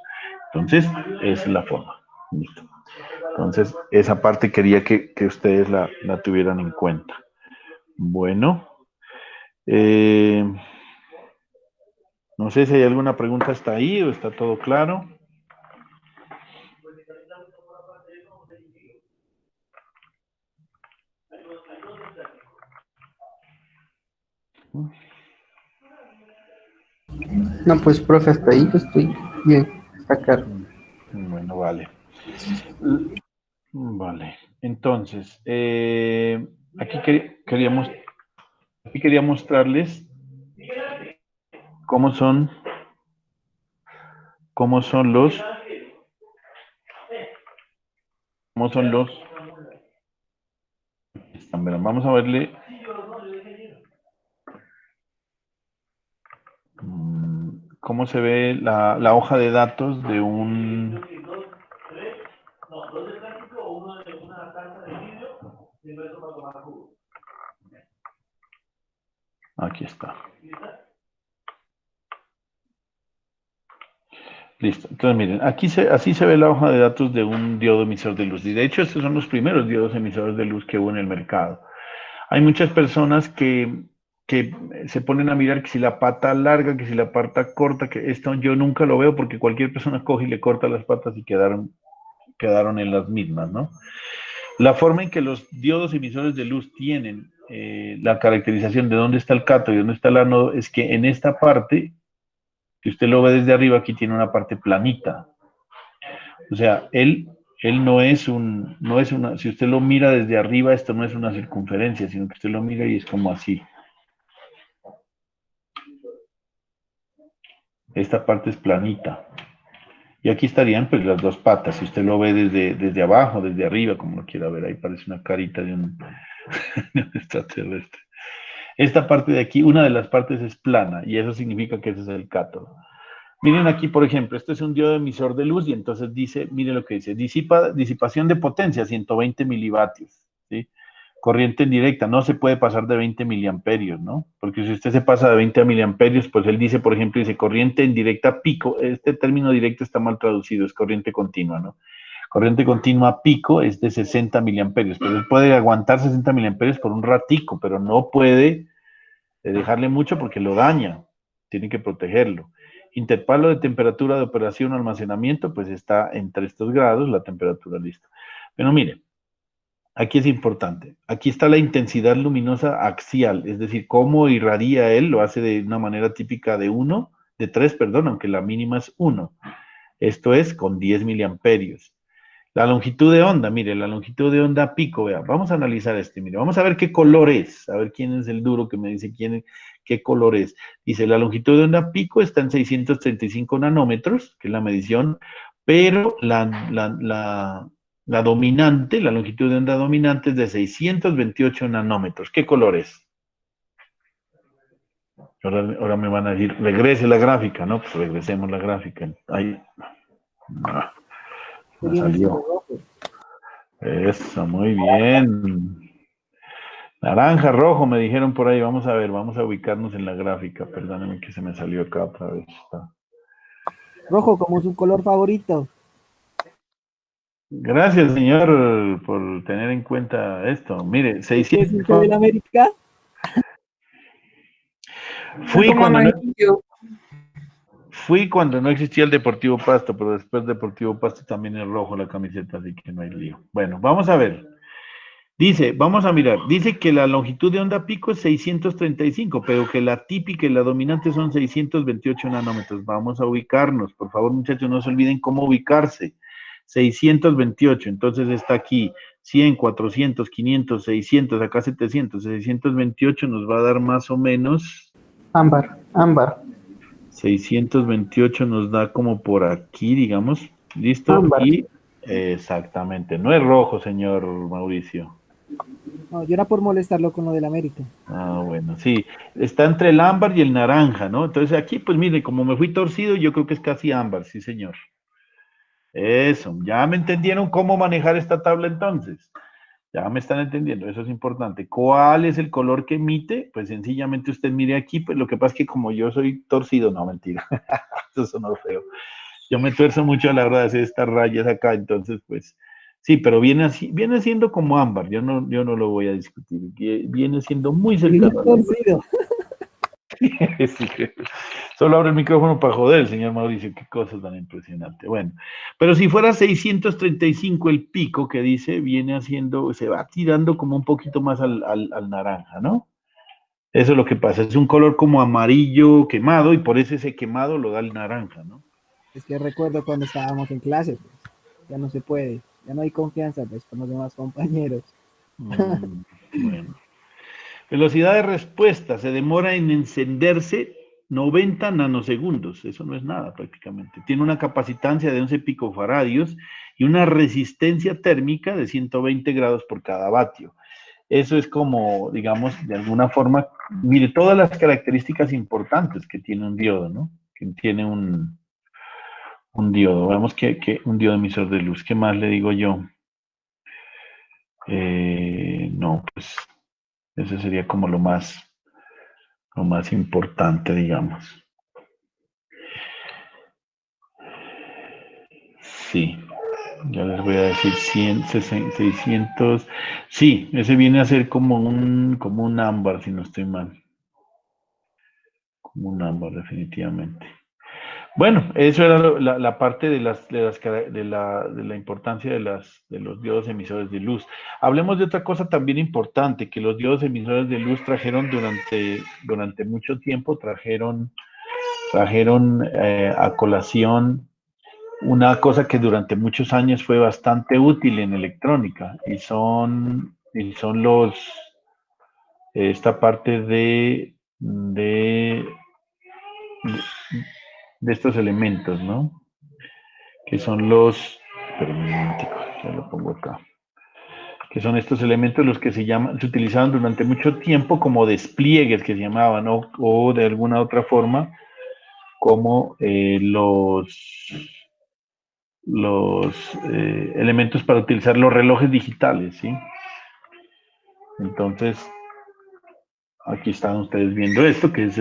Entonces, esa es la forma. Listo. Entonces, esa parte quería que ustedes la tuvieran en cuenta. Bueno. No sé si hay alguna pregunta hasta ahí o está todo claro. No, pues, profe, hasta ahí yo estoy bien. Está claro. Bueno, vale. Vale. Entonces, aquí quería mostrarles cómo son los, vamos a verle cómo se ve la hoja de datos de un... Aquí está. Listo. Entonces, miren, así se ve la hoja de datos de un diodo emisor de luz. Y de hecho, estos son los primeros diodos emisores de luz que hubo en el mercado. Hay muchas personas que se ponen a mirar que si la pata larga, que si la pata corta, que esto yo nunca lo veo porque cualquier persona coge y le corta las patas y quedaron en las mismas, ¿no? La forma en que los diodos emisores de luz tienen la caracterización de dónde está el cátodo y dónde está el ánodo es que en esta parte, si usted lo ve desde arriba, aquí tiene una parte planita. O sea, él no es una, si usted lo mira desde arriba, esto no es una circunferencia, sino que usted lo mira y es como así. Esta parte es planita. Y aquí estarían pues las dos patas, si usted lo ve desde abajo, desde arriba, como lo quiera ver, ahí parece una carita de un extraterrestre. Esta parte de aquí, una de las partes es plana, y eso significa que ese es el cátodo. Miren aquí, por ejemplo, este es un diodo emisor de luz, y entonces dice, miren lo que dice, disipación de potencia, 120 milivatios, ¿sí? Corriente en directa, no se puede pasar de 20 miliamperios, ¿no? Porque si usted se pasa de 20 miliamperios, pues él dice, por ejemplo, dice corriente en directa pico, este término directo está mal traducido, es corriente continua, ¿no? Corriente continua pico es de 60 miliamperios, pero él puede aguantar 60 miliamperios por un ratico, pero no puede dejarle mucho porque lo daña, tiene que protegerlo. Intervalo de temperatura de operación o almacenamiento, pues está entre estos grados, la temperatura, listo. Pero mire, aquí es importante. Aquí está la intensidad luminosa axial, es decir, cómo irradia él, lo hace de una manera típica de 3, perdón, aunque la mínima es 1. Esto es con 10 miliamperios. La longitud de onda, mire, la longitud de onda pico, vea, vamos a analizar este, mire, vamos a ver qué color es, a ver quién es el duro que me dice qué color es. Dice, la longitud de onda pico está en 635 nanómetros, que es la medición, pero la dominante, la longitud de onda dominante es de 628 nanómetros. ¿Qué color es? Ahora me van a decir, regrese la gráfica, ¿no? Pues regresemos la gráfica. Ahí. Que Me viene siendo salió. rojo. Eso, muy bien. Naranja, rojo, me dijeron por ahí. Vamos a ver, vamos a ubicarnos en la gráfica. Perdónenme que se me salió acá otra vez. Rojo como su color favorito. Gracias, señor, por tener en cuenta esto. Mire, ¿Qué es 600. hincha del América? Fui Como cuando no, amarillo. fui cuando no existía el Deportivo Pasto, pero después Deportivo Pasto también es rojo la camiseta, así que no hay lío. Bueno, vamos a ver. Dice, vamos a mirar, dice que la longitud de onda pico es 635, pero que la típica y la dominante son 628 nanómetros. Vamos a ubicarnos, por favor, muchachos, no se olviden cómo ubicarse. 628, entonces está aquí 100, 400, 500, 600, acá 700, 628 nos va a dar más o menos, Ámbar, ámbar, 628 nos da como por aquí, digamos, listo, ámbar. y exactamente, no es rojo, señor Mauricio. No, yo era por molestarlo con lo del América. Ah, bueno, sí, está entre el ámbar y el naranja, ¿no? Entonces aquí, pues mire, como me fui torcido, yo creo que es casi ámbar, sí, señor. Eso, ya me entendieron cómo manejar esta tabla entonces. Ya me están entendiendo, eso es importante. ¿Cuál es el color que emite? Pues sencillamente usted mire aquí, pues lo que pasa es que como yo soy torcido, no, mentira, eso sonó feo. Yo me tuerzo mucho a la hora de hacer estas rayas acá, entonces pues sí, pero viene así, viene siendo como ámbar, yo no lo voy a discutir, viene siendo muy Bien cercano al ámbar. torcido. Sí. Solo abre el micrófono para joder, señor Mauricio, qué cosa tan impresionante. Bueno, pero si fuera 635 el pico que dice, viene haciendo, se va tirando como un poquito más al naranja, ¿no? Eso es lo que pasa, es un color como amarillo quemado y por eso ese quemado lo da el naranja, ¿no? Es que recuerdo cuando estábamos en clase, pues, ya no se puede, ya no hay confianza pues, con los demás compañeros. Bueno. Velocidad de respuesta, se demora en encenderse 90 nanosegundos, eso no es nada prácticamente. Tiene una capacitancia de 11 picofaradios y una resistencia térmica de 120 grados por cada vatio. Eso es como, digamos, de alguna forma, mire, todas las características importantes que tiene un diodo, ¿no? Que tiene un diodo. Veamos que un diodo emisor de luz. ¿Qué más le digo yo? No, pues eso sería como lo más importante, digamos. Sí, ya les voy a decir 100, 600. Sí, ese viene a ser como un ámbar, si no estoy mal. Como un ámbar, definitivamente. Bueno, eso era la parte de la importancia de los diodos emisores de luz. Hablemos de otra cosa también importante, que los diodos emisores de luz trajeron durante mucho tiempo, trajeron a colación una cosa que durante muchos años fue bastante útil en electrónica y son esta parte de estos elementos, ¿no? Que son espera un momentico, ya lo pongo acá, que son estos elementos los que se utilizaban durante mucho tiempo como despliegues que se llamaban, o de alguna otra forma, como los elementos para utilizar los relojes digitales, ¿sí? Entonces, aquí están ustedes viendo esto, que es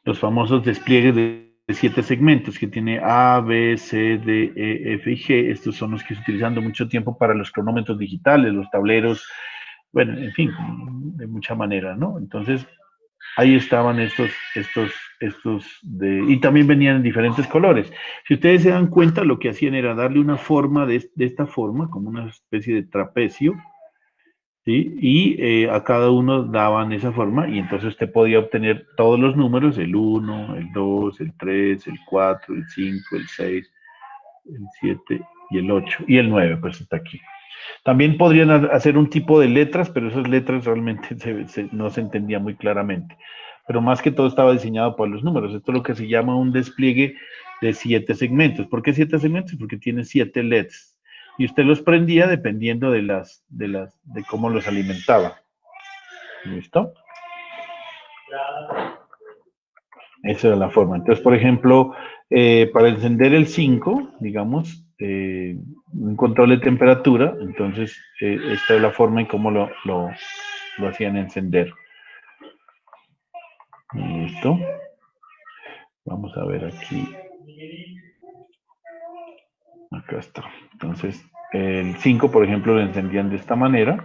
los famosos despliegues de 7 segmentos que tiene A, B, C, D, E, F y G. Estos son los que se utilizan mucho tiempo para los cronómetros digitales, los tableros, bueno, en fin, de mucha manera, ¿no? Entonces, ahí estaban y también venían en diferentes colores. Si ustedes se dan cuenta, lo que hacían era darle una forma de esta forma, como una especie de trapecio, ¿sí? Y a cada uno daban esa forma y entonces usted podía obtener todos los números, el 1, el 2, el 3, el 4, el 5, el 6, el 7 y el 8, y el 9, pues está aquí. También podrían hacer un tipo de letras, pero esas letras realmente no se entendía muy claramente. Pero más que todo estaba diseñado para los números. Esto es lo que se llama un despliegue de 7 segmentos. ¿Por qué 7 segmentos? Porque tiene 7 LEDs. Y usted los prendía dependiendo de cómo los alimentaba. ¿Listo? Esa era la forma. Entonces, por ejemplo, para encender el 5, digamos, un control de temperatura, entonces esta es la forma en cómo lo hacían encender. Listo. Vamos a ver aquí. Acá está. Entonces, el 5, por ejemplo, lo encendían de esta manera.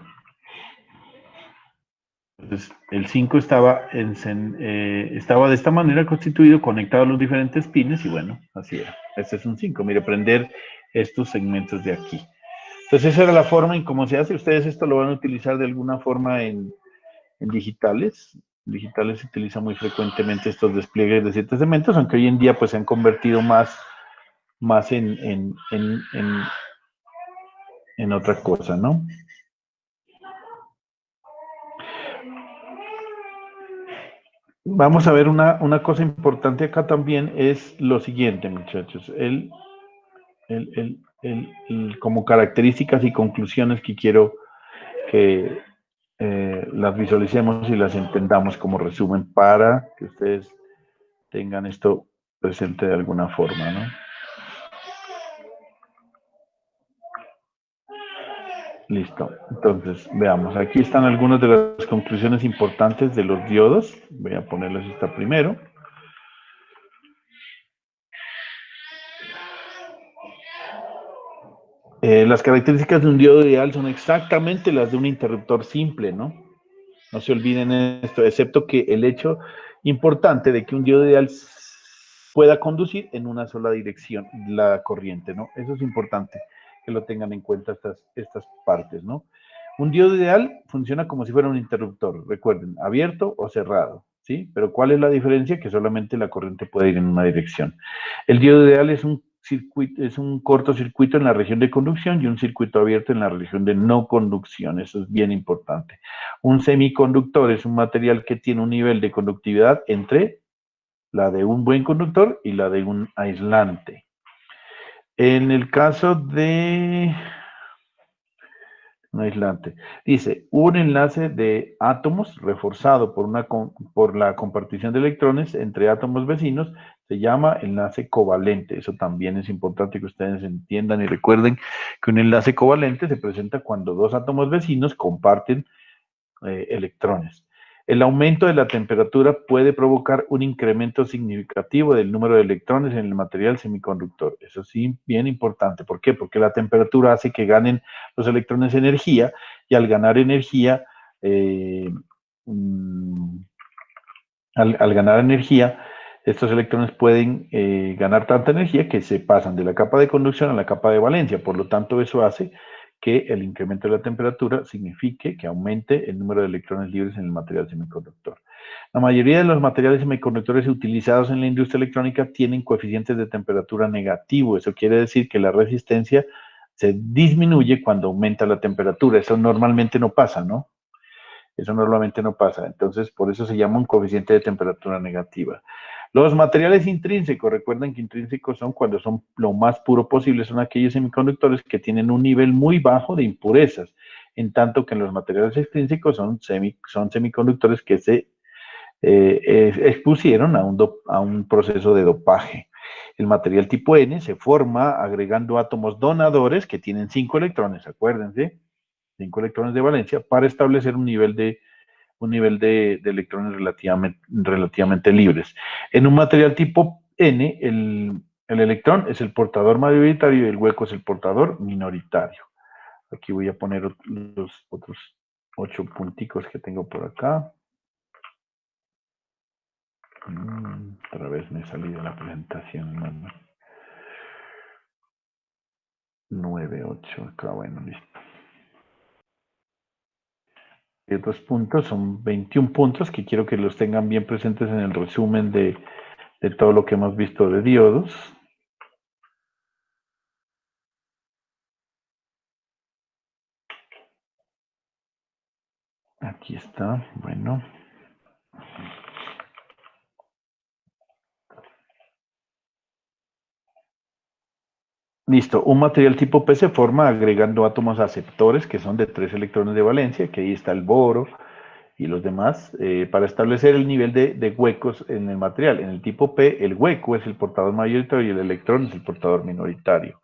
Entonces, el 5 estaba de esta manera constituido, conectado a los diferentes pines, y bueno, así era. Este es un 5. Mire, prender estos segmentos de aquí. Entonces, esa era la forma en cómo se hace. Ustedes esto lo van a utilizar de alguna forma en digitales. En digitales se utiliza muy frecuentemente estos despliegues de 7 segmentos, aunque hoy en día pues se han convertido más en otra cosa, ¿no? Vamos a ver una cosa importante acá también es lo siguiente, muchachos. Como características y conclusiones que quiero que las visualicemos y las entendamos como resumen para que ustedes tengan esto presente de alguna forma, ¿no? Listo. Entonces, veamos. Aquí están algunas de las conclusiones importantes de los diodos. Voy a ponerles esta primero. Las características de un diodo ideal son exactamente las de un interruptor simple, ¿no? No se olviden esto, excepto que el hecho importante de que un diodo ideal pueda conducir en una sola dirección la corriente, ¿no? Eso es importante que lo tengan en cuenta estas partes, ¿no? Un diodo ideal funciona como si fuera un interruptor, recuerden, abierto o cerrado, ¿sí? Pero ¿cuál es la diferencia? Que solamente la corriente puede ir en una dirección. El diodo ideal es un cortocircuito en la región de conducción y un circuito abierto en la región de no conducción. Eso es bien importante. Un semiconductor es un material que tiene un nivel de conductividad entre la de un buen conductor y la de un aislante. En el caso de un aislante, dice, un enlace de átomos reforzado por la compartición de electrones entre átomos vecinos se llama enlace covalente. Eso también es importante que ustedes entiendan y recuerden que un enlace covalente se presenta cuando dos átomos vecinos comparten electrones. El aumento de la temperatura puede provocar un incremento significativo del número de electrones en el material semiconductor. Eso sí, bien importante. ¿Por qué? Porque la temperatura hace que ganen los electrones energía y al ganar energía, al ganar energía, estos electrones pueden ganar tanta energía que se pasan de la capa de conducción a la capa de valencia. Por lo tanto, eso hace que el incremento de la temperatura signifique que aumente el número de electrones libres en el material semiconductor. La mayoría de los materiales semiconductores utilizados en la industria electrónica tienen coeficientes de temperatura negativo. Eso quiere decir que la resistencia se disminuye cuando aumenta la temperatura. Eso normalmente no pasa, ¿no? Eso normalmente no pasa. Entonces, por eso se llama un coeficiente de temperatura negativa. Los materiales intrínsecos, recuerden que intrínsecos son cuando son lo más puro posible, son aquellos semiconductores que tienen un nivel muy bajo de impurezas, en tanto que los materiales extrínsecos son semiconductores que se expusieron a un proceso de dopaje. El material tipo N se forma agregando átomos donadores que tienen 5 electrones, acuérdense, 5 electrones de valencia, para establecer un nivel de electrones relativamente libres. En un material tipo N, el electrón es el portador mayoritario y el hueco es el portador minoritario. Aquí voy a poner los otros 8 punticos que tengo por acá. Otra vez me he salido de la presentación. 9, 8, acá, bueno, listo. Y otros puntos, son 21 puntos que quiero que los tengan bien presentes en el resumen de todo lo que hemos visto de diodos. Aquí está, bueno. Listo, un material tipo P se forma agregando átomos aceptores que son de 3 electrones de valencia, que ahí está el boro y los demás, para establecer el nivel de huecos en el material. En el tipo P, el hueco es el portador mayoritario y el electrón es el portador minoritario.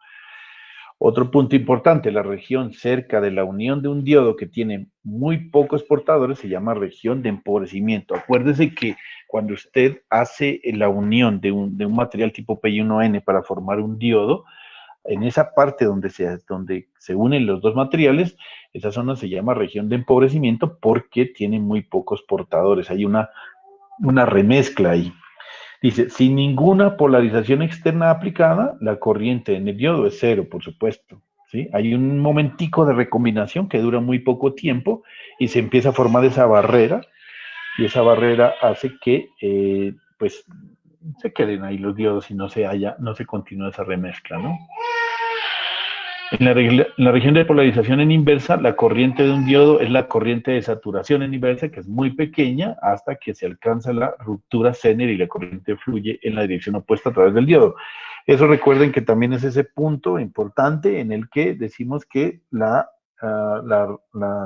Otro punto importante, la región cerca de la unión de un diodo que tiene muy pocos portadores se llama región de empobrecimiento. Acuérdese que cuando usted hace la unión de un material tipo P1N para formar un diodo, en esa parte donde se unen los dos materiales, esa zona se llama región de empobrecimiento porque tiene muy pocos portadores. Hay una remezcla ahí. Dice, sin ninguna polarización externa aplicada, la corriente en el diodo es cero, por supuesto. ¿Sí? Hay un momentico de recombinación que dura muy poco tiempo y se empieza a formar esa barrera y esa barrera hace que pues se queden ahí los diodos y no se continúa esa remezcla, ¿no? En la región de polarización en inversa, la corriente de un diodo es la corriente de saturación en inversa, que es muy pequeña, hasta que se alcanza la ruptura Zener y la corriente fluye en la dirección opuesta a través del diodo. Eso recuerden que también es ese punto importante en el que decimos que la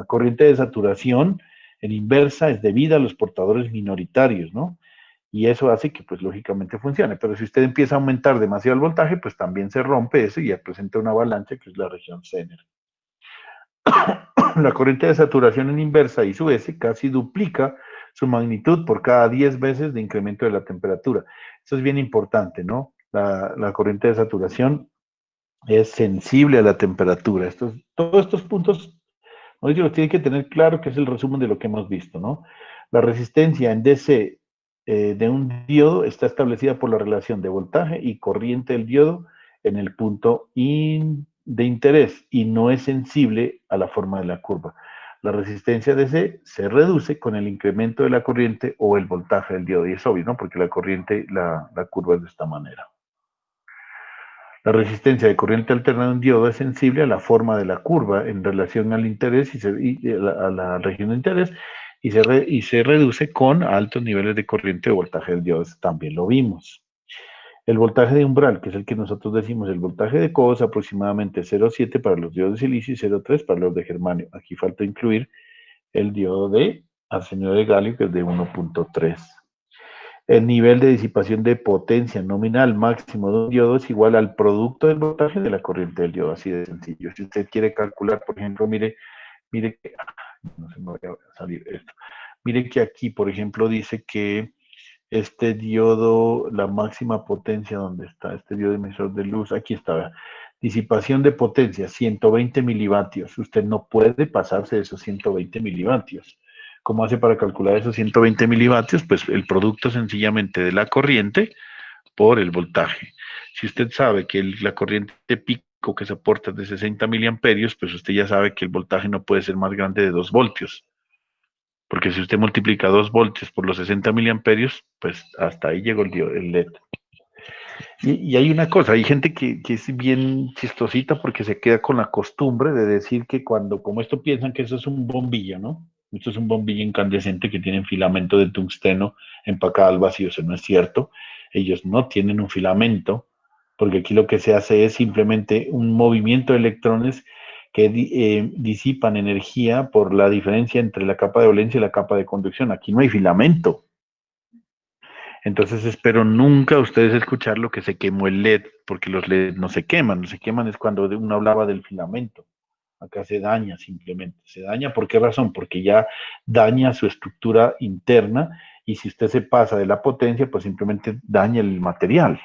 corriente de saturación en inversa es debida a los portadores minoritarios, ¿no? Y eso hace que, pues, lógicamente funcione. Pero si usted empieza a aumentar demasiado el voltaje, pues también se rompe eso y ya presenta una avalancha, que es la región Zener. La corriente de saturación en inversa y su S casi duplica su magnitud por cada 10 veces de incremento de la temperatura. Eso es bien importante, ¿no? La corriente de saturación es sensible a la temperatura. Todos estos puntos, Mauricio, tiene que tener claro que es el resumen de lo que hemos visto, ¿no? La resistencia en DC de un diodo está establecida por la relación de voltaje y corriente del diodo en el punto de interés y no es sensible a la forma de la curva. La resistencia DC se reduce con el incremento de la corriente o el voltaje del diodo, y es obvio, ¿no? Porque la corriente, la curva es de esta manera. La resistencia de corriente alterna de un diodo es sensible a la forma de la curva en relación al interés y a la región de interés y se reduce con altos niveles de corriente o voltaje del diodo. Eso también lo vimos. El voltaje de umbral, que es el que nosotros decimos, el voltaje de codo es aproximadamente 0,7 para los diodos de silicio y 0,3 para los de germanio. Aquí falta incluir el diodo de arsenio de galio, que es de 1,3. El nivel de disipación de potencia nominal máximo de un diodo es igual al producto del voltaje de la corriente del diodo, así de sencillo. Si usted quiere calcular, por ejemplo, mire que, no se me vaya a salir esto. Mire que aquí, por ejemplo, dice que este diodo, la máxima potencia, ¿dónde está? Este diodo emisor de luz, aquí está. Disipación de potencia, 120 milivatios. Usted no puede pasarse de esos 120 milivatios. ¿Cómo hace para calcular esos 120 milivatios? Pues el producto sencillamente de la corriente por el voltaje. Si usted sabe que la corriente pico que se aporta es de 60 miliamperios, pues usted ya sabe que el voltaje no puede ser más grande de 2 voltios. Porque si usted multiplica 2 voltios por los 60 miliamperios, pues hasta ahí llegó el LED. Y hay una cosa, hay gente que es bien chistosita porque se queda con la costumbre de decir que como esto piensan que eso es un bombillo, ¿no? Esto es un bombillo incandescente que tiene filamento de tungsteno empacado al vacío. Eso no es cierto. Ellos no tienen un filamento, porque aquí lo que se hace es simplemente un movimiento de electrones que disipan energía por la diferencia entre la capa de valencia y la capa de conducción. Aquí no hay filamento. Entonces espero nunca ustedes escuchar lo que se quemó el LED, porque los LED no se queman es cuando uno hablaba del filamento. Acá se daña simplemente. ¿Se daña por qué razón? Porque ya daña su estructura interna y si usted se pasa de la potencia, pues simplemente daña el material.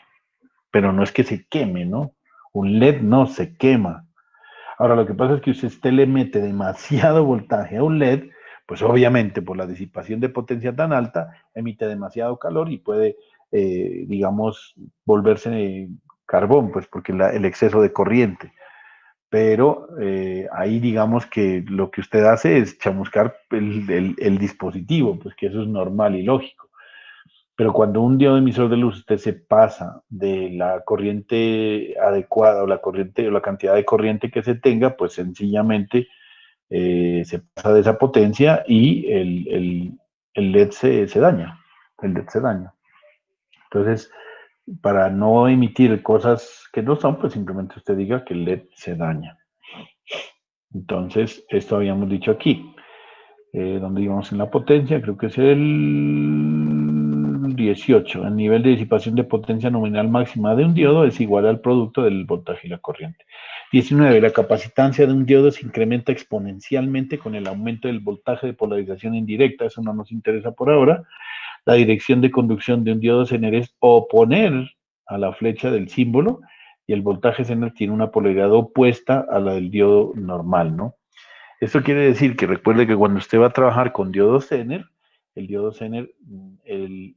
Pero no es que se queme, ¿no? Un LED no se quema. Ahora, lo que pasa es que si usted le mete demasiado voltaje a un LED, pues obviamente por la disipación de potencia tan alta, emite demasiado calor y puede, digamos, volverse carbón, pues porque el exceso de corriente. Pero ahí digamos que lo que usted hace es chamuscar el dispositivo, pues que eso es normal y lógico. Pero cuando un diodo emisor de luz usted se pasa de la corriente adecuada o la cantidad de corriente que se tenga, pues sencillamente se pasa de esa potencia y el LED se daña. El LED se daña. Entonces, para no emitir cosas que no son, pues simplemente usted diga que el LED se daña. Entonces, esto habíamos dicho aquí. Donde íbamos en la potencia, creo que es el 18. El nivel de disipación de potencia nominal máxima de un diodo es igual al producto del voltaje y la corriente. 19. La capacitancia de un diodo se incrementa exponencialmente con el aumento del voltaje de polarización indirecta. Eso no nos interesa por ahora. La dirección de conducción de un diodo Zener es oponer a la flecha del símbolo y el voltaje Zener tiene una polaridad opuesta a la del diodo normal, ¿no? Esto quiere decir que recuerde que cuando usted va a trabajar con diodo Zener, el diodo Zener,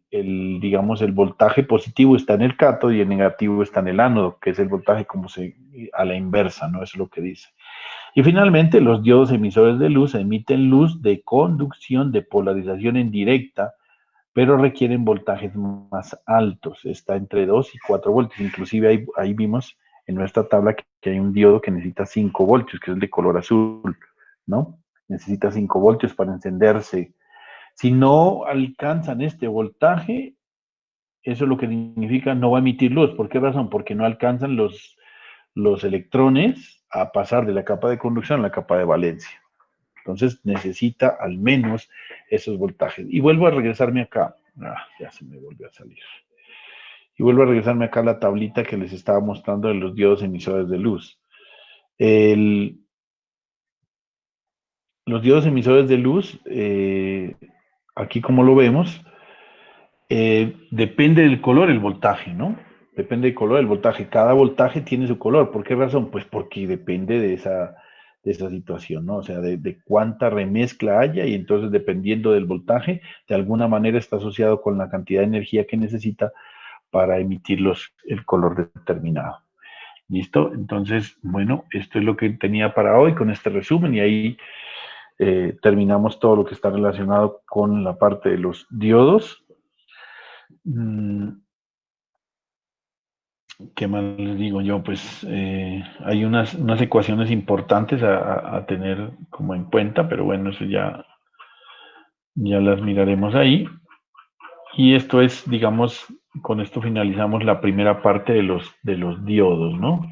digamos, el voltaje positivo está en el cátodo y el negativo está en el ánodo, que es el voltaje a la inversa, ¿no? Eso es lo que dice. Y finalmente, los diodos emisores de luz emiten luz de conducción de polarización en directa, pero requieren voltajes más altos. Está entre 2 y 4 voltios. Inclusive ahí vimos en nuestra tabla que hay un diodo que necesita 5 voltios, que es el de color azul, ¿no? Necesita 5 voltios para encenderse. Si no alcanzan este voltaje, eso lo que significa no va a emitir luz. ¿Por qué razón? Porque no alcanzan los electrones a pasar de la capa de conducción a la capa de valencia. Entonces necesita al menos esos voltajes. Y vuelvo a regresarme acá. Ya se me volvió a salir. Y vuelvo a regresarme acá a la tablita que les estaba mostrando de los diodos emisores de luz. Los diodos emisores de luz, aquí como lo vemos, depende del color el voltaje, ¿no? Depende del color del voltaje. Cada voltaje tiene su color. ¿Por qué razón? Pues porque depende de esa situación, ¿no? O sea, de cuánta remezcla haya y entonces dependiendo del voltaje, de alguna manera está asociado con la cantidad de energía que necesita para emitir el color determinado. ¿Listo? Entonces, bueno, esto es lo que tenía para hoy con este resumen y ahí terminamos todo lo que está relacionado con la parte de los diodos. ¿Qué más les digo yo? Pues hay unas ecuaciones importantes a tener como en cuenta, pero bueno, eso ya las miraremos ahí. Y esto es, digamos, con esto finalizamos la primera parte de los diodos, ¿no?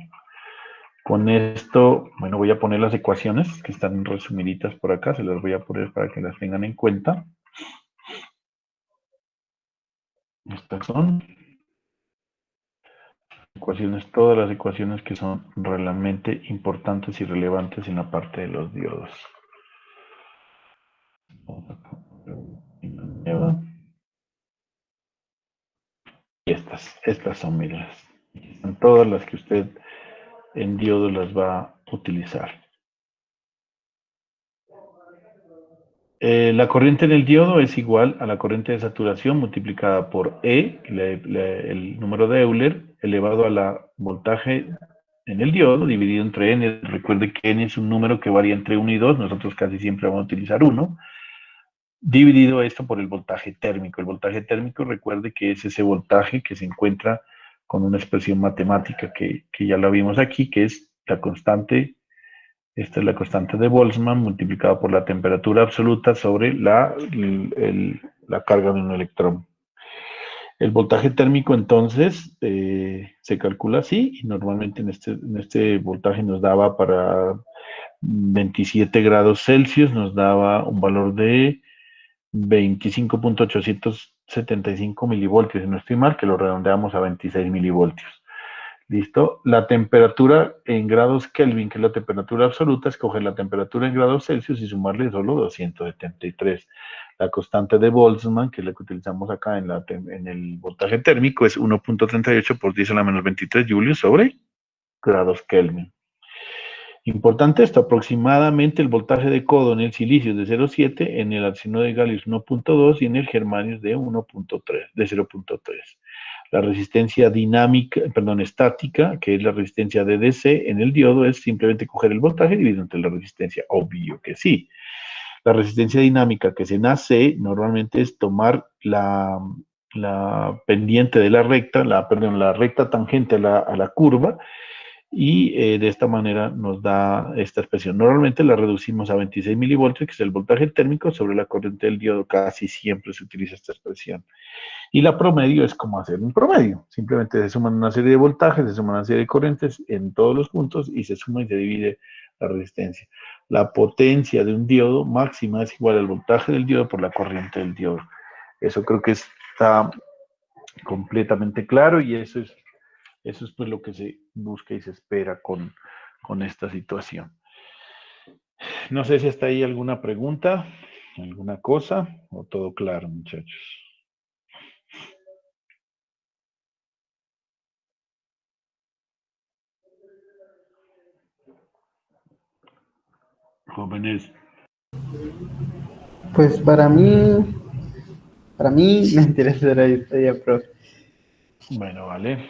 Con esto, bueno, voy a poner las ecuaciones que están resumiditas por acá, se las voy a poner para que las tengan en cuenta. Estas son ecuaciones, todas las ecuaciones que son realmente importantes y relevantes en la parte de los diodos. Y estas son, miren, son todas las que usted en diodos las va a utilizar. La corriente en el diodo es igual a la corriente de saturación multiplicada por E, el número de Euler, elevado a la voltaje en el diodo, dividido entre N. Recuerde que N es un número que varía entre 1 y 2, nosotros casi siempre vamos a utilizar 1, dividido esto por el voltaje térmico. El voltaje térmico, recuerde que es ese voltaje que se encuentra con una expresión matemática que ya la vimos aquí, que es la constante. Esta es la constante de Boltzmann multiplicada por la temperatura absoluta sobre la carga de un electrón. El voltaje térmico entonces se calcula así y normalmente en este voltaje nos daba para 27 grados Celsius, nos daba un valor de 25.875 milivoltios, si no estoy mal, que lo redondeamos a 26 milivoltios. ¿Listo? La temperatura en grados Kelvin, que es la temperatura absoluta, es coger la temperatura en grados Celsius y sumarle solo 273. La constante de Boltzmann, que es la que utilizamos acá en el voltaje térmico, es 1.38 por 10 a la menos 23 julios sobre grados Kelvin. Importante esto, aproximadamente el voltaje de codo en el silicio es de 0.7, en el arsenio de galio es 1.2 y en el germanio es de 0.3. La resistencia estática, que es la resistencia de DC en el diodo, es simplemente coger el voltaje dividido entre la resistencia, obvio que sí. La resistencia dinámica, que es en AC, normalmente es tomar la pendiente de la recta, la recta tangente a la curva, y de esta manera nos da esta expresión. Normalmente la reducimos a 26 milivoltios, que es el voltaje térmico, sobre la corriente del diodo. Casi siempre se utiliza esta expresión. Y la promedio es como hacer un promedio. Simplemente se suman una serie de voltajes, se suman una serie de corrientes en todos los puntos y se suma y se divide la resistencia. La potencia de un diodo máxima es igual al voltaje del diodo por la corriente del diodo. Eso creo que está completamente claro y eso es pues lo que se busca y se espera con esta situación. No sé si hasta ahí alguna pregunta, alguna cosa, o todo claro, muchachos. Jóvenes. Pues para mí, me interesa la historia, profe. Bueno, vale.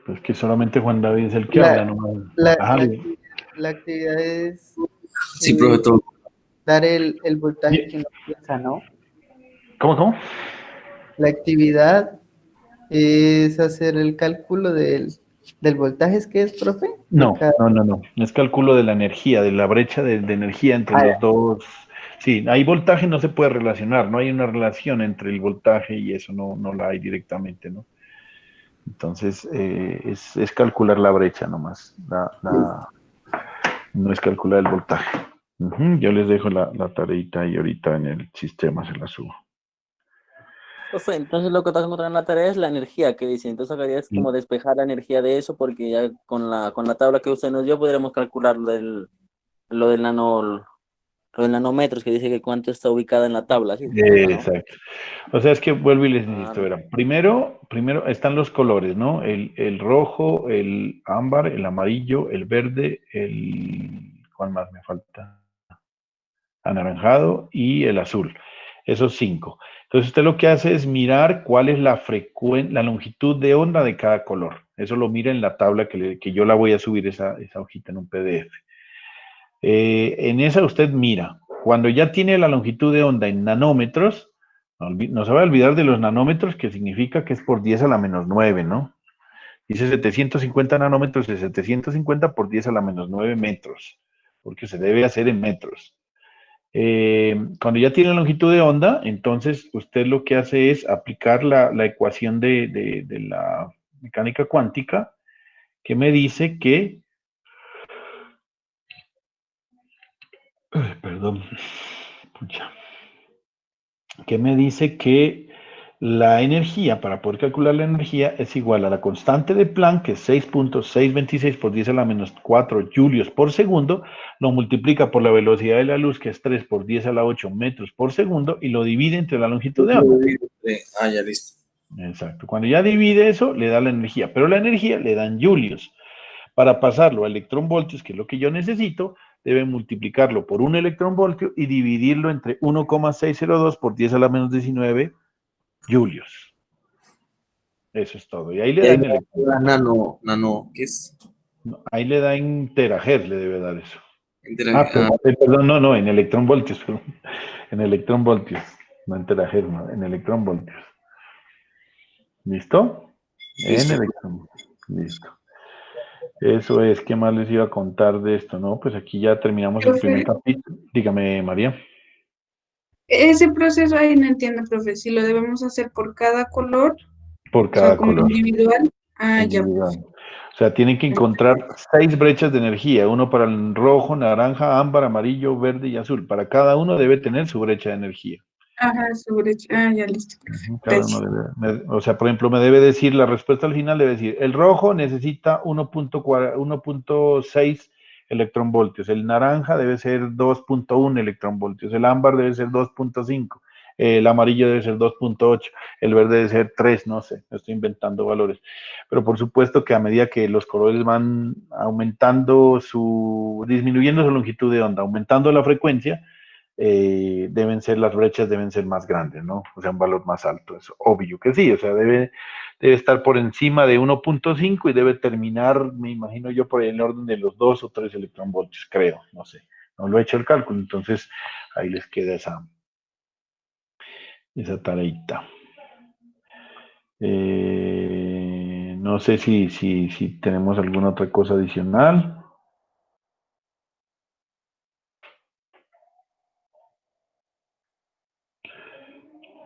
Pues que solamente Juan David es el que habla, La, ¿no? la, Ajá, la, bien. acti- la actividad es Sí, profe, todo. dar el voltaje Bien. que uno piensa, ¿no? ¿Cómo? La actividad es hacer el cálculo del voltaje, ¿es que es, profe? De No, cada... no, no, no. Es cálculo de la energía, de la brecha de energía entre Ah, los dos. Sí, hay voltaje, no se puede relacionar, no hay una relación entre el voltaje y eso, no la hay directamente, ¿no? Entonces, es calcular la brecha nomás, no es calcular el voltaje. Yo les dejo la tareita y ahorita en el sistema se la subo. Profe, entonces lo que estás encontrando en la tarea es la energía que dice. Entonces acá es como despejar la energía de eso, porque ya con la tabla que usted nos dio podríamos calcular lo del nanómetros, que dice que cuánto está ubicada en la tabla, ¿sí? ¿No? Exacto. O sea, es que vuelvo y les insisto, Ah, verán. Primero están los colores, ¿no? El rojo, el ámbar, el amarillo, el verde, ¿cuál más me falta? Anaranjado y el azul. Esos 5. Entonces usted lo que hace es mirar cuál es la longitud de onda de cada color. Eso lo mira en la tabla que yo la voy a subir esa hojita en un PDF. En esa usted mira, cuando ya tiene la longitud de onda en nanómetros, no se va a olvidar de los nanómetros, que significa que es por 10 a la menos 9, ¿no? Dice 750 nanómetros de 750 por 10 a la menos 9 metros, porque se debe hacer en metros. Cuando ya tiene longitud de onda, entonces usted lo que hace es aplicar la ecuación de la mecánica cuántica, que me dice que, perdón, pucha, que me dice que la energía, para poder calcular la energía, es igual a la constante de Planck, que es 6.626 por 10 a la menos 4 julios por segundo, lo multiplica por la velocidad de la luz, que es 3 por 10 a la 8 metros por segundo, y lo divide entre la longitud de onda. Ah, ya listo. Exacto. Cuando ya divide eso, le da la energía, pero la energía le dan julios. Para pasarlo a electronvoltios, que es lo que yo necesito, debe multiplicarlo por un electronvoltio y dividirlo entre 1,602 por 10 a la menos 19 julios. Eso es todo. Y ahí le dan nano, ¿qué es? ahí le da en terahertz, le debe dar eso. Ah, Perdón, no, en electronvoltios, perdón. En electronvoltios, no en terahertz, no, en electronvoltios. ¿Listo? En listo. electronvoltios. Listo. Eso es, ¿qué más les iba a contar de esto? No, pues aquí ya terminamos el primer Profe, capítulo. Dígame, María. ese proceso ahí no entiendo, profe, si lo debemos hacer por cada color, Por o sea, cada como color individual. Ah, ya, individual. pues. O sea, tienen que encontrar 6 brechas de energía, uno para el rojo, naranja, ámbar, amarillo, verde y azul. Para cada uno debe tener su brecha de energía. Ajá, sobre. Ah, ya, listo, profe. Cada uno Gracias. o sea, por ejemplo, me debe decir, la respuesta al final debe decir, el rojo necesita 1.6 electronvoltios, el naranja debe ser 2.1 electronvoltios, el ámbar debe ser 2.5, el amarillo debe ser 2.8, el verde debe ser 3, no sé, estoy inventando valores. Pero por supuesto que a medida que los colores van disminuyendo su longitud de onda, aumentando la frecuencia, las brechas deben ser más grandes, ¿no? O sea, un valor más alto, es obvio que sí, o sea, debe estar por encima de 1.5 y debe terminar, me imagino yo, por el orden de los 2 o 3 electronvoltios, creo, no sé, no lo he hecho el cálculo, entonces ahí les queda esa tareita. No sé si tenemos alguna otra cosa adicional.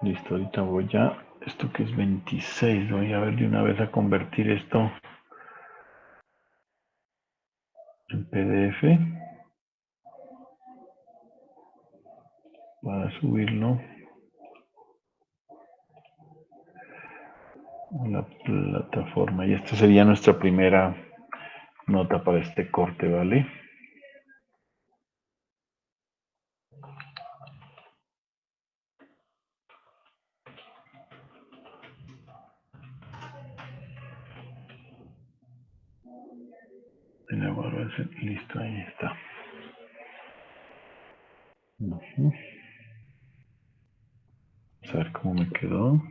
Listo, ahorita voy a, esto que es 26, voy a ver de una vez a convertir esto en PDF para subirlo a la plataforma. Y esta sería nuestra primera nota para este corte, ¿vale? Listo, ahí está. Vamos a ver cómo me quedó.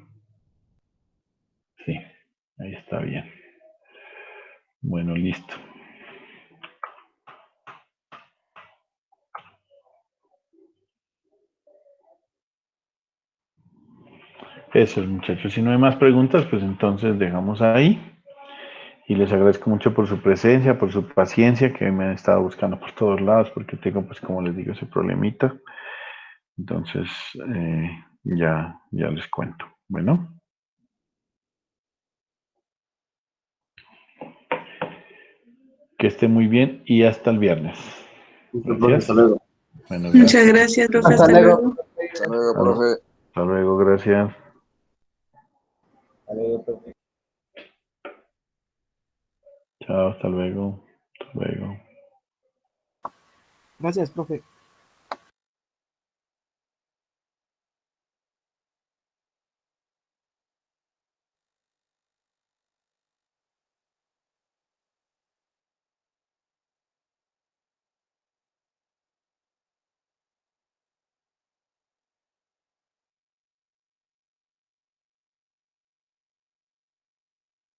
Sí, ahí está bien. Bueno, listo. Eso es, muchachos. Si no hay más preguntas, pues entonces dejamos ahí. Y les agradezco mucho por su presencia, por su paciencia, que me han estado buscando por todos lados, porque tengo, pues, como les digo, ese problemita. Entonces, ya les cuento. Bueno. Que esté muy bien y hasta el viernes. Gracias. Hasta luego. Bueno, Muchas gracias. gracias, profe. Hasta Hasta luego. luego. Hasta luego, profe. Hasta luego, gracias. Chao, hasta luego. Hasta luego. Gracias, profe.